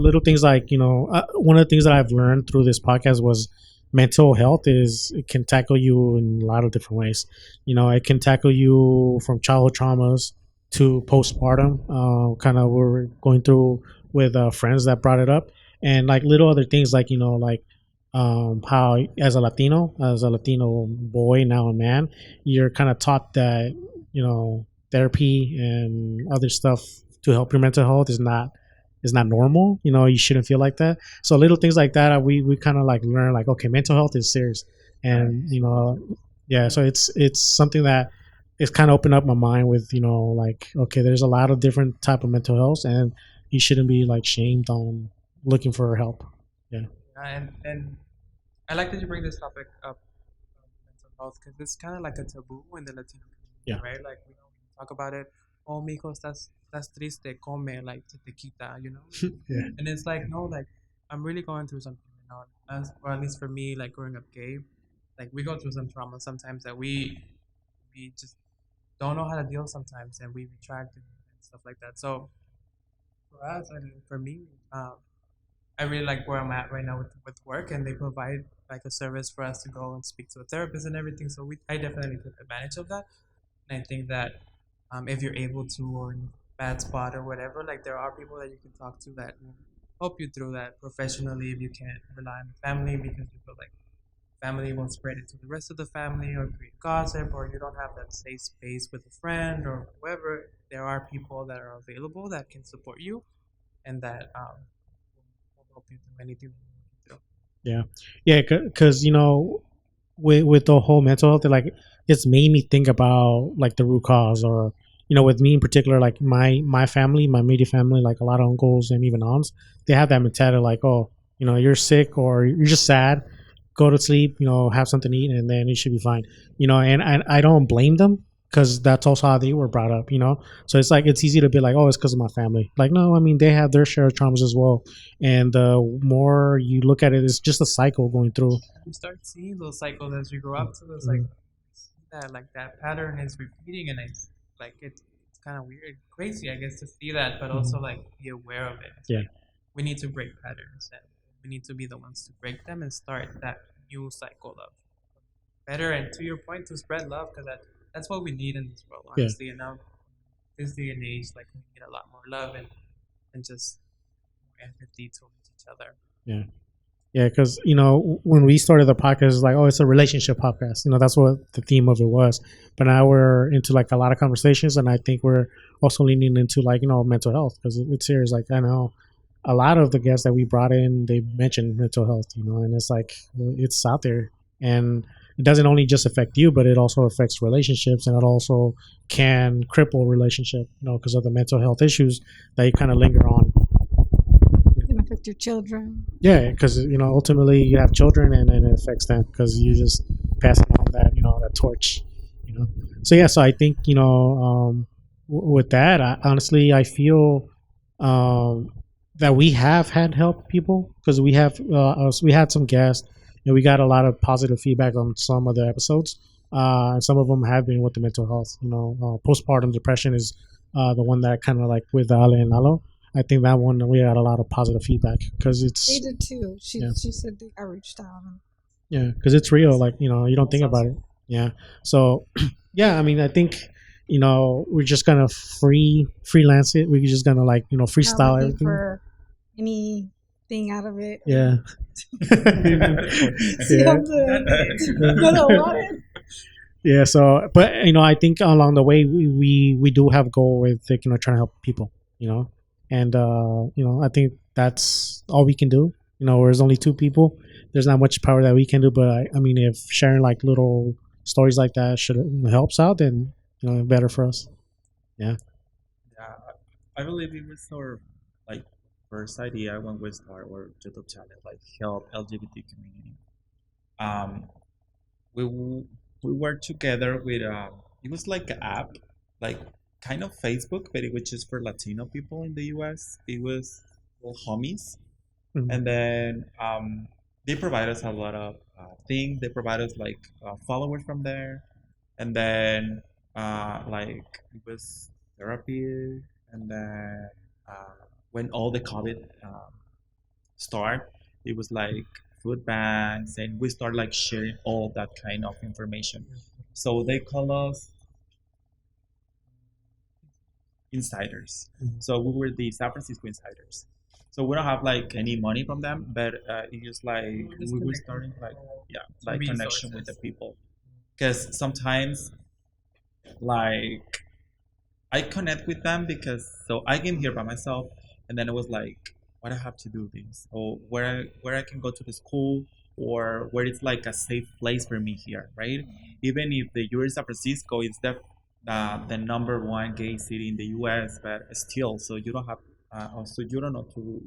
little things like one of the things that I've learned through this podcast was mental health is it can tackle you in a lot of different ways. It can tackle you from childhood traumas to postpartum. Kind of we're going through with friends that brought it up, and like little other things like how as a Latino boy now a man, you're kind of taught that therapy and other stuff to help your mental health is not normal. You shouldn't feel like that. So little things like that, we kind of like learn like, okay, mental health is serious, and yeah. So it's something that it's kind of opened up my mind with like, okay, there's a lot of different type of mental health, and you shouldn't be like shamed on looking for help. Yeah. And I like that you bring this topic up, mental health, because it's kind of like a taboo in the Latino Yeah. community, right? Like we don't talk about it. Oh, mijo, estás triste, come, like se te quita. Yeah. And it's like, no, like I'm really going through something, or at least for me, like growing up gay, like we go through some trauma sometimes that we just don't know how to deal sometimes, and we retract and stuff like that. So for us, I mean, for me, I really like where I'm at right now with work, and they provide like a service for us to go and speak to a therapist and everything. So I definitely took advantage of that, and I think that if you're able to, or in a bad spot or whatever, like there are people that you can talk to that will help you through that professionally if you can't rely on the family because you feel like family won't spread it to the rest of the family or create gossip, or you don't have that safe space with a friend or whoever. There are people that are available that can support you and that will help you through anything that you want Yeah. Yeah, because with the whole mental health, like it's made me think about like the root cause, or with me in particular, like my family, my immediate family, like a lot of uncles and even aunts, they have that mentality like, oh, you're sick or you're just sad, go to sleep, have something to eat, and then it should be fine. And I don't blame them because that's also how they were brought up. So it's like it's easy to be like, oh, it's because of my family. Like, no, I mean they have their share of traumas as well, and the more you look at it, it's just a cycle going through. you start seeing those cycles as you grow up. So it's like that, like that pattern is repeating, and it's like it's kind of weird, crazy, I guess, to see that, but also like be aware of it. It's Yeah. like we need to break patterns, and we need to be the ones to break them and start that new cycle of better. And to your point, to spread love, because that's what we need in this world, Yeah. honestly. And now this day and age, like we need a lot more love and just more empathy towards each other. Yeah. Yeah, because when we started the podcast, it's like, oh, it's a relationship podcast. That's what the theme of it was. But now we're into like a lot of conversations, and I think we're also leaning into like mental health because it's serious. Like I know a lot of the guests that we brought in, they mentioned mental health, and it's like it's out there, and it doesn't only just affect you, but it also affects relationships, and it also can cripple relationship, because of the mental health issues that you kind of linger on. It can affect your children. Yeah, because ultimately you have children, and then it affects them because you just passing on that torch. So yeah, so I think with that, honestly, I feel that we have had help people because we had some guests, and we got a lot of positive feedback on some of the episodes. And some of them have been with the mental health. Postpartum depression is the one that kind of like with Ale and Alo. I think that one we got a lot of positive feedback because They it's did too. She yeah. she said they got reached out. Yeah, because it's real. Like you don't think about it. Yeah. So yeah, I mean, I think we're just gonna freelance it. We're just gonna like Not freestyle looking everything. for anything out of it. Yeah. See Yeah. what? Yeah. So, but I think along the way we do have a goal with like, trying to help people. And I think that's all we can do. There's only two people. There's not much power that we can do, but I mean, if sharing like little stories like that should helps out, then better for us. Yeah. Yeah, I believe it was our like first idea when we started our YouTube channel, like help LGBT community. Um, we w- we worked together with it was like an app, like kind of Facebook, but it was just for Latino people in the U.S. It was called Homies, and then they provide us a lot of things. They provide us like followers from there, and then like it was therapy, and then when all the COVID start, it was like food banks, and we start like sharing all that kind of information. So they call us insiders. So we were the San Francisco insiders. So we don't have like any money from them, but it's just like we were starting like like connection with the people. Because sometimes like I connect with them because so I came here by myself, and then it was like what I have to do this, or where I can go to the school, or where it's like a safe place for me here, right? Even if the you're in San Francisco, it's the number one gay city in the U.S., but still, so you don't have, also you don't know to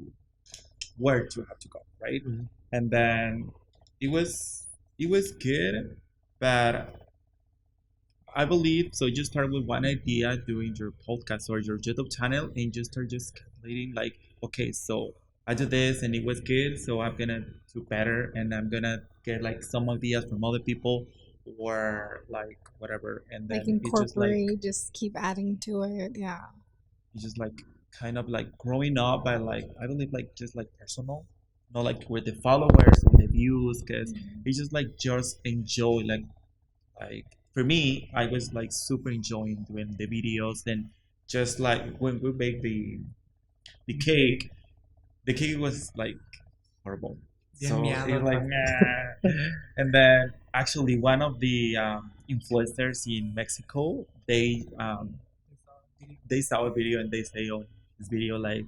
where to have to go, right? And then it was good, but I believe so. You start with one idea doing your podcast or your YouTube channel, and you start just calculating like, okay, so I did this and it was good, so I'm gonna do better, and I'm gonna get like some ideas from other people or like whatever, and then Like it's just like incorporate, just keep adding to it. Yeah. it's just like kind of like growing up by like I believe like just like personal, not like with the followers and the views, because it's just enjoy like for me, I was like super enjoying doing the videos. Then just like when we make the cake, the cake was like horrible. So it's like nah. And then actually one of the influencers in Mexico, they saw a video and they say on this video like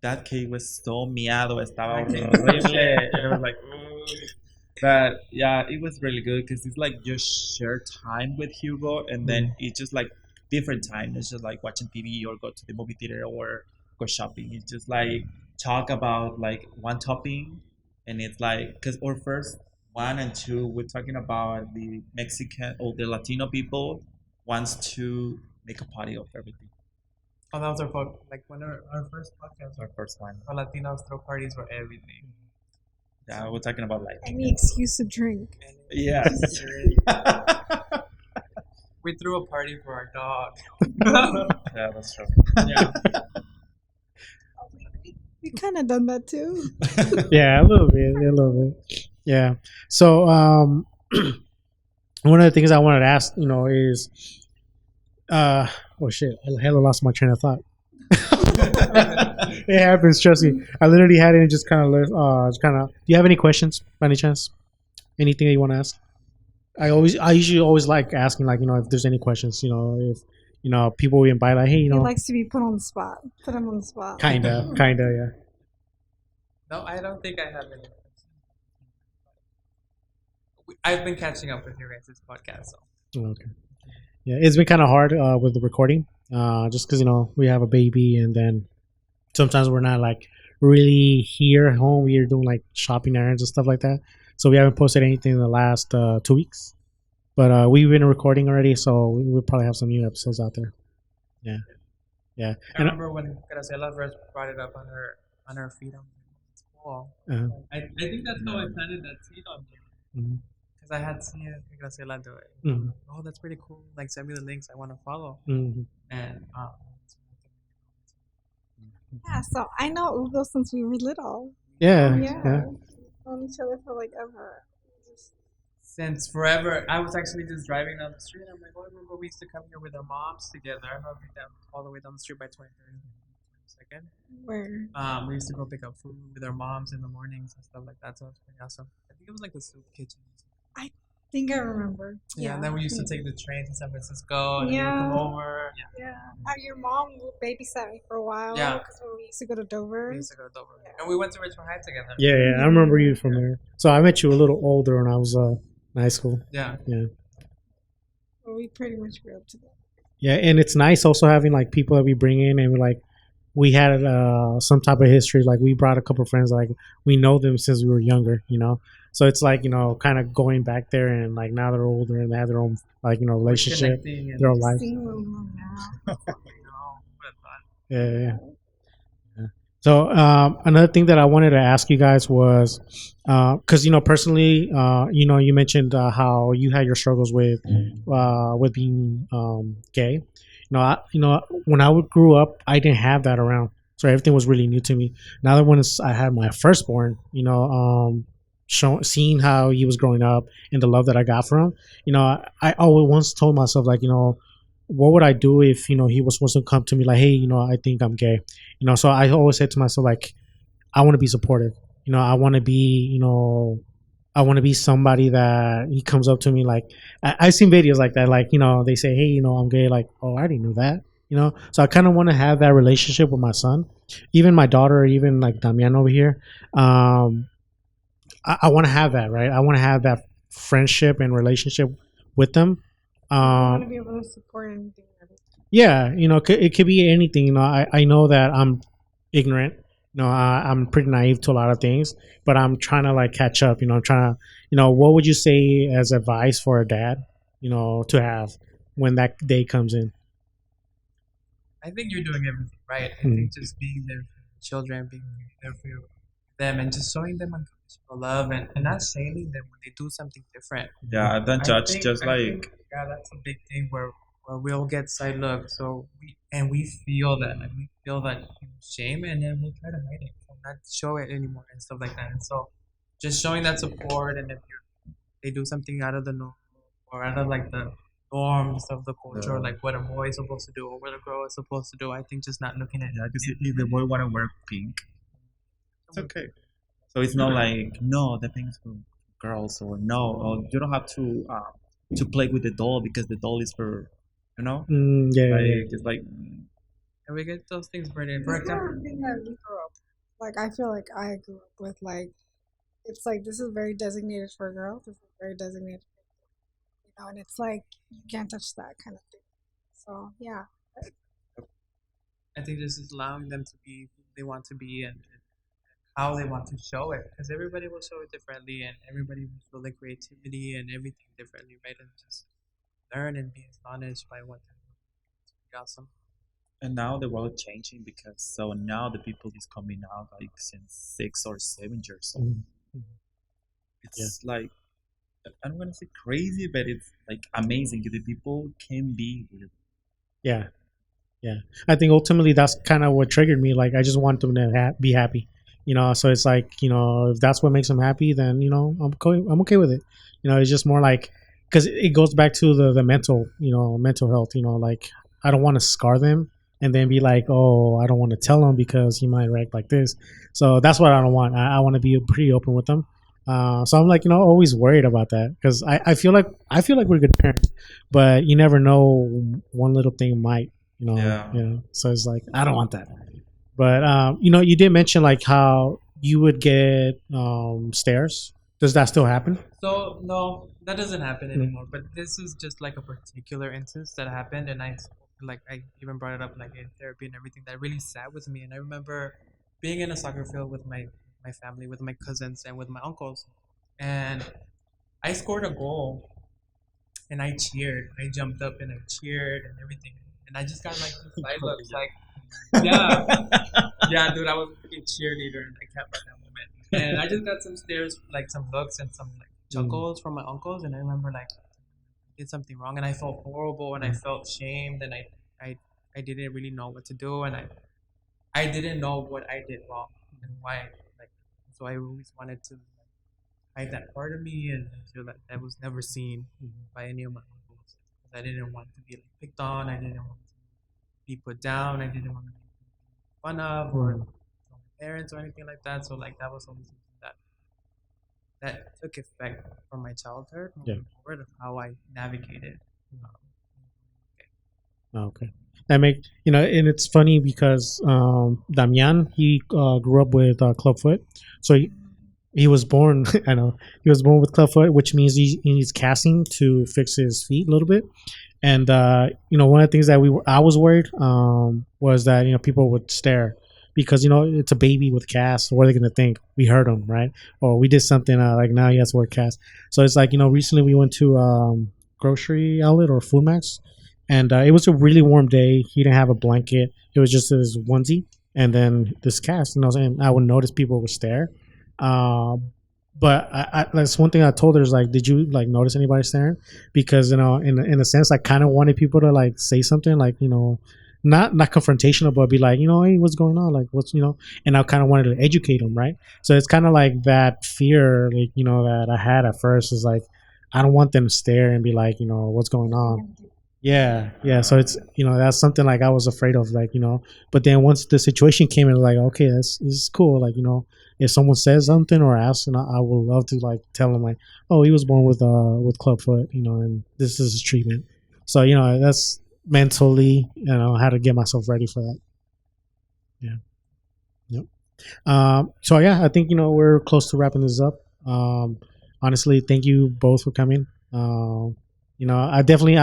that cake was so miado, estaba horrible. And I was like, but yeah, it was really good because it's like just share time with Hugo, and then it's just like different time. It's just like watching TV or go to the movie theater or go shopping. It's just like talk about like one topic, and it's like because our first one and two, we're talking about the Mexican or the Latino people wants to make a party of everything. Oh, that was like when our first podcast. Our first one. Our Latinos throw parties for everything. Yeah, we're talking about like any excuse to drink. Yeah. We threw a party for our dog. Yeah, that's true. Yeah. We kind of done that too. Yeah, a little bit. Yeah. So, one of the things I wanted to ask, is, oh shit, I hella lost my train of thought. It happens, trust me. I literally had it and just kind of. Do you have any questions by any chance? Anything that you want to ask? I usually always like asking, like, if there's any questions, if people we invite, like, hey, He likes to be put on the spot. Put him on the spot. Kinda, yeah. No, I don't think I have any. I've been catching up with you guys' podcast, so. Okay. Yeah, it's been kind of hard with the recording, just because we have a baby, and then sometimes we're not like really here at home. We're doing like shopping errands and stuff like that, so we haven't posted anything in the last 2 weeks. But we've been recording already, so we'll probably have some new episodes out there. Yeah. I remember when Graciela first brought it up on her feed. I'm like, it's cool. I think that's how I planted that seed on you. Because I had seen Graciela do it. Oh, that's pretty cool. Like, send me the links. I want to follow. And yeah, so I know Hugo since we were little. Yeah. Known each other for like ever. Since forever. I was actually just driving down the street. I'm like, oh, I remember we used to come here with our moms together. I remember all the way down the street by 23rd. Second. Where? We used to go pick up food with our moms in the mornings and stuff like that. So it was pretty awesome. I think it was like the soup kitchen. I think I remember. Yeah, and then we used to take the train to San Francisco and we would come over. Yeah. Your mom babysat me for a while. Yeah. Because we used to go to Dover. Yeah. And we went to Richmond High together. Yeah. I remember you from there. So I met you a little older when I was in high school. Yeah. Well, we pretty much grew up together. Yeah, and it's nice also having like people that we bring in, and we had some type of history. Like we brought a couple of friends, like we know them since we were younger, So it's like, kind of going back there, and like now they're older and they have their own relationship, their own life. Yeah, yeah, yeah. So another thing that I wanted to ask you guys was, because personally, you mentioned how you had your struggles with being gay. When I grew up, I didn't have that around, so everything was really new to me. Now that I had my firstborn, seeing how he was growing up and the love that I got from him, I always once told myself like, what would I do if he was supposed to come to me like, hey, I think I'm gay, so I always said to myself like, I want to be supportive. I want to be, I want to be somebody that he comes up to me like, I've seen videos like that, like, they say, hey, I'm gay, like, oh, I already knew that, so I kind of want to have that relationship with my son, even my daughter, even like Damian over here. I want to have that, right? I want to have that friendship and relationship with them. I want to be able to support anything. Yeah, it could be anything. I know that I'm ignorant. I'm pretty naive to a lot of things, but I'm trying to like catch up. I'm trying to, what would you say as advice for a dad, to have when that day comes in? I think you're doing everything right. I think just being there for your children, being there for them, and just showing them unconditional love and not shaming them when they do something different. Yeah, don't judge. Just like Yeah, that's a big thing where we'll get side look. So we feel that like we feel that shame, and then we'll try to hide it, so not show it anymore and stuff like that. And so just showing that support, and if they do something out of the norm or out of like the norms of the culture, like what a boy is supposed to do or what a girl is supposed to do. I think just not looking at yeah, because if the boy want to wear pink, it's okay. So it's not like no, the pink is for girls, or no, or you don't have to play with the doll because the doll is for, Yeah, like yeah. it's like and we get those things burned in. For It's not example, a thing that we grew up. Like I feel like I grew up with like it's like this is very designated for girls. This is very designated, and it's like you can't touch that kind of thing. So yeah, I think this is allowing them to be who they want to be and how they want to show it, because everybody will show it differently, and everybody will feel the creativity and everything differently, right? And just learn and be astonished by what they're doing. It's pretty awesome. and now the world changing because so now the people is coming out like since 6 or 7 years old. Mhm. It's like I'm gonna say crazy, but it's like amazing. The people can be with Yeah, yeah. I think ultimately that's kind of what triggered me. Like, I just want them to be happy, So it's like, if that's what makes them happy, then I'm okay with it. It's just more like, because it goes back to the mental, mental health. Like, I don't want to scar them and then be like, oh, I don't want to tell them because he might react like this. So that's what I don't want. I want to be pretty open with them. So I'm like, always worried about that because I feel like we're good parents, but you never know, one little thing might, yeah. So it's like, I don't want that. But you did mention like how you would get stares. Does that still happen? So no, that doesn't happen anymore. But this is just like a particular instance that happened, and I even brought it up like in therapy and everything. That really sat with me, and I remember being in a soccer field with my family, with my cousins, and with my uncles, and I scored a goal, and I cheered. I jumped up and I cheered and everything, and I just got like these side looks, like yeah, yeah, dude, I was a freaking cheerleader and I kept at that moment. And I just got some stares, like some looks and some like chuckles from my uncles. And I remember like I did something wrong and I felt horrible and I felt shamed and I, I didn't really know what to do and I didn't know what I did wrong and why. Like, so I always wanted to hide that part of me and feel that was never seen by any of my uncles. I didn't want to be like picked on. I didn't want to be put down. I didn't want to be fun of or my parents or anything like that. So like that was always something that took effect from my childhood Yeah. moving forward of how I navigated. Um, Okay. That make and it's funny because Damian, he grew up with clubfoot, so he was born. I know he was born with clubfoot, which means he needs casting to fix his feet a little bit. And one of the things that I was worried was that people would stare because it's a baby with cast. What are they gonna think? We hurt him, right? Or we did something like now he has to wear cast. So it's like recently we went to grocery outlet or Food Max, and it was a really warm day. He didn't have a blanket. It was just his onesie, and then this cast. And I was saying I would notice people would stare. But that's one thing I told her is like, did you like notice anybody staring? Because in a sense, I kind of wanted people to like say something, like not confrontational, but be like, hey, what's going on? Like, and I kind of wanted to educate them, right? So it's kind of like that fear, like that I had at first is like, I don't want them to stare and be like, what's going on. Yeah, yeah. So it's that's something like I was afraid of, like But then once the situation came in, like okay, this is cool. Like if someone says something or asks, and I would love to like tell them like, oh, he was born with clubfoot, and this is his treatment. So that's mentally, how to get myself ready for that. Yeah. Yep. So yeah, I think we're close to wrapping this up. Honestly, thank you both for coming. I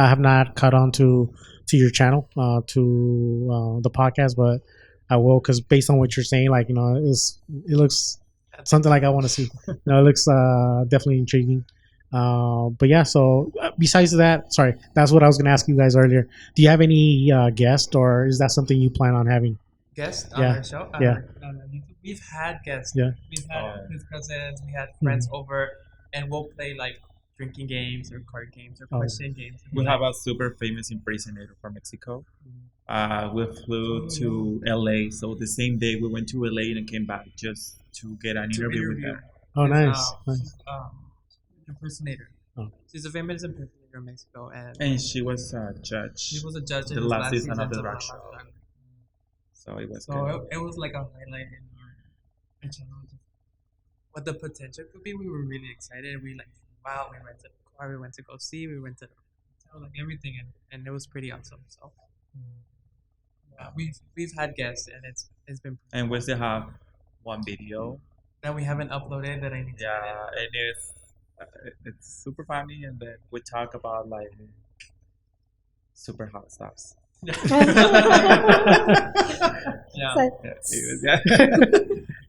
have not caught on to your channel, to the podcast, but I will, because based on what you're saying, like it looks something like I want to see. It looks definitely intriguing. But yeah, so besides that, sorry, that's what I was going to ask you guys earlier. Do you have any guests, or is that something you plan on having? Guests on our show? Yeah. We've had guests. Yeah. We've had his cousins, we had friends over, and we'll play like drinking games or card games or question games. We have a super famous impersonator from Mexico. We flew to LA, so the same day we went to LA and came back just to get an interview with them. Oh, nice. Impersonator. Oh. She's a famous impersonator in Mexico, and she was a judge. She was a judge in the last season of the drag show. So it was. So it was like a highlight in our channel. What the potential could be, we were really excited. We like, wow, we rented a car, we went to go see, we went to hotel, like everything, and it was pretty awesome. So we've had guests, and it's been. And we still have one video that we haven't uploaded that I need to edit. And it's super funny, and then we talk about like super hot stuffs.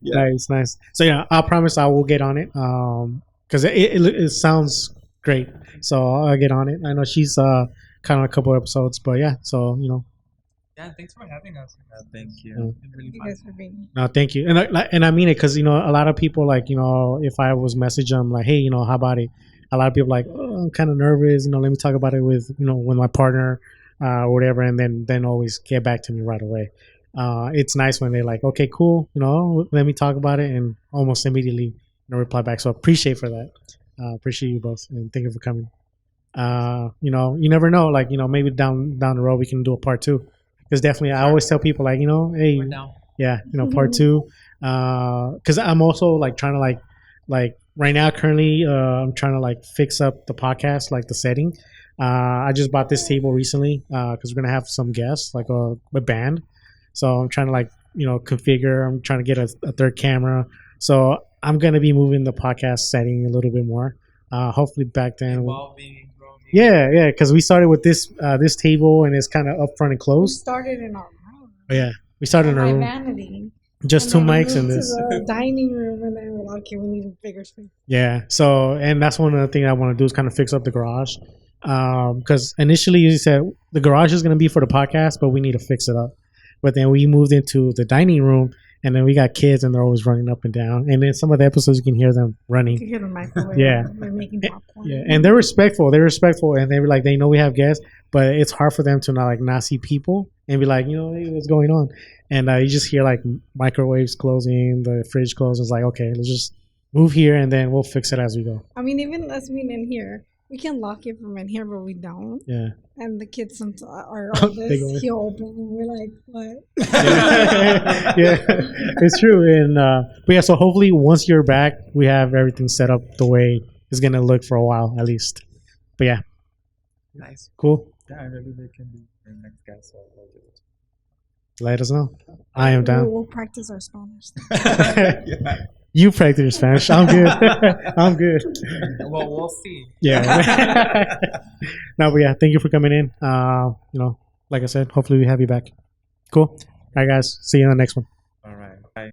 Yeah. Nice. So yeah, I promise I will get on it. Because it sounds great. So I'll get on it. I know she's kind of a couple episodes, but yeah. So Yeah, thanks for having us. Thank you. Really You guys for being. No, thank you. And I mean it, because a lot of people, like if I was message them like, hey, how about it? A lot of people like, oh, I'm kind of nervous. Let me talk about it with with my partner, or whatever, and then always get back to me right away. It's nice when they're like, okay, cool, let me talk about it, and almost immediately reply back. So appreciate for that. Appreciate you both, and thank you for coming. You never know, like maybe down the road we can do a part 2, because definitely I always tell people like hey, yeah, part 2, because I'm also like trying to like right now currently I'm trying to like fix up the podcast, like the setting. I just bought this table recently because we're gonna have some guests, like a band. So I'm trying to like configure. I'm trying to get a third camera. So I'm gonna be moving the podcast setting a little bit more. Hopefully back then. Yeah, because we started with this table, and it's kind of up front and closed. We started in our room. Yeah, we started in our room. Vanity. Just 2 mics in this. The dining room, and then we're like, okay, we need a bigger space. Yeah. So, and that's one of the things I want to do is kind of fix up the garage. Because initially you said the garage is going to be for the podcast, but we need to fix it up. But then we moved into the dining room, and then we got kids, and they're always running up and down. And then some of the episodes you can hear them running. You hear the microwave. Yeah. They're making popcorn. Yeah, and they're respectful. And they were like, they know we have guests, but it's hard for them to not see people and be like, hey, what's going on? And you just hear like microwaves closing, the fridge closes. It's like, okay, let's just move here, and then we'll fix it as we go. I mean, even us being in here, we can lock it from in here, but we don't. Yeah. And the kids are oldest, he'll open, and we're like, what? Yeah, it's true. And but yeah, so hopefully once you're back, we have everything set up the way it's gonna look for a while at least. But yeah. Nice. Cool. Yeah, maybe they can be our next guest. Let us know. I am down. We'll practice our Spanish. Yeah. You practice your Spanish. I'm good. I'm good. Well, we'll see. Yeah. No, but yeah, thank you for coming in. Like I said, hopefully we have you back. Cool. All right, guys. See you in the next one.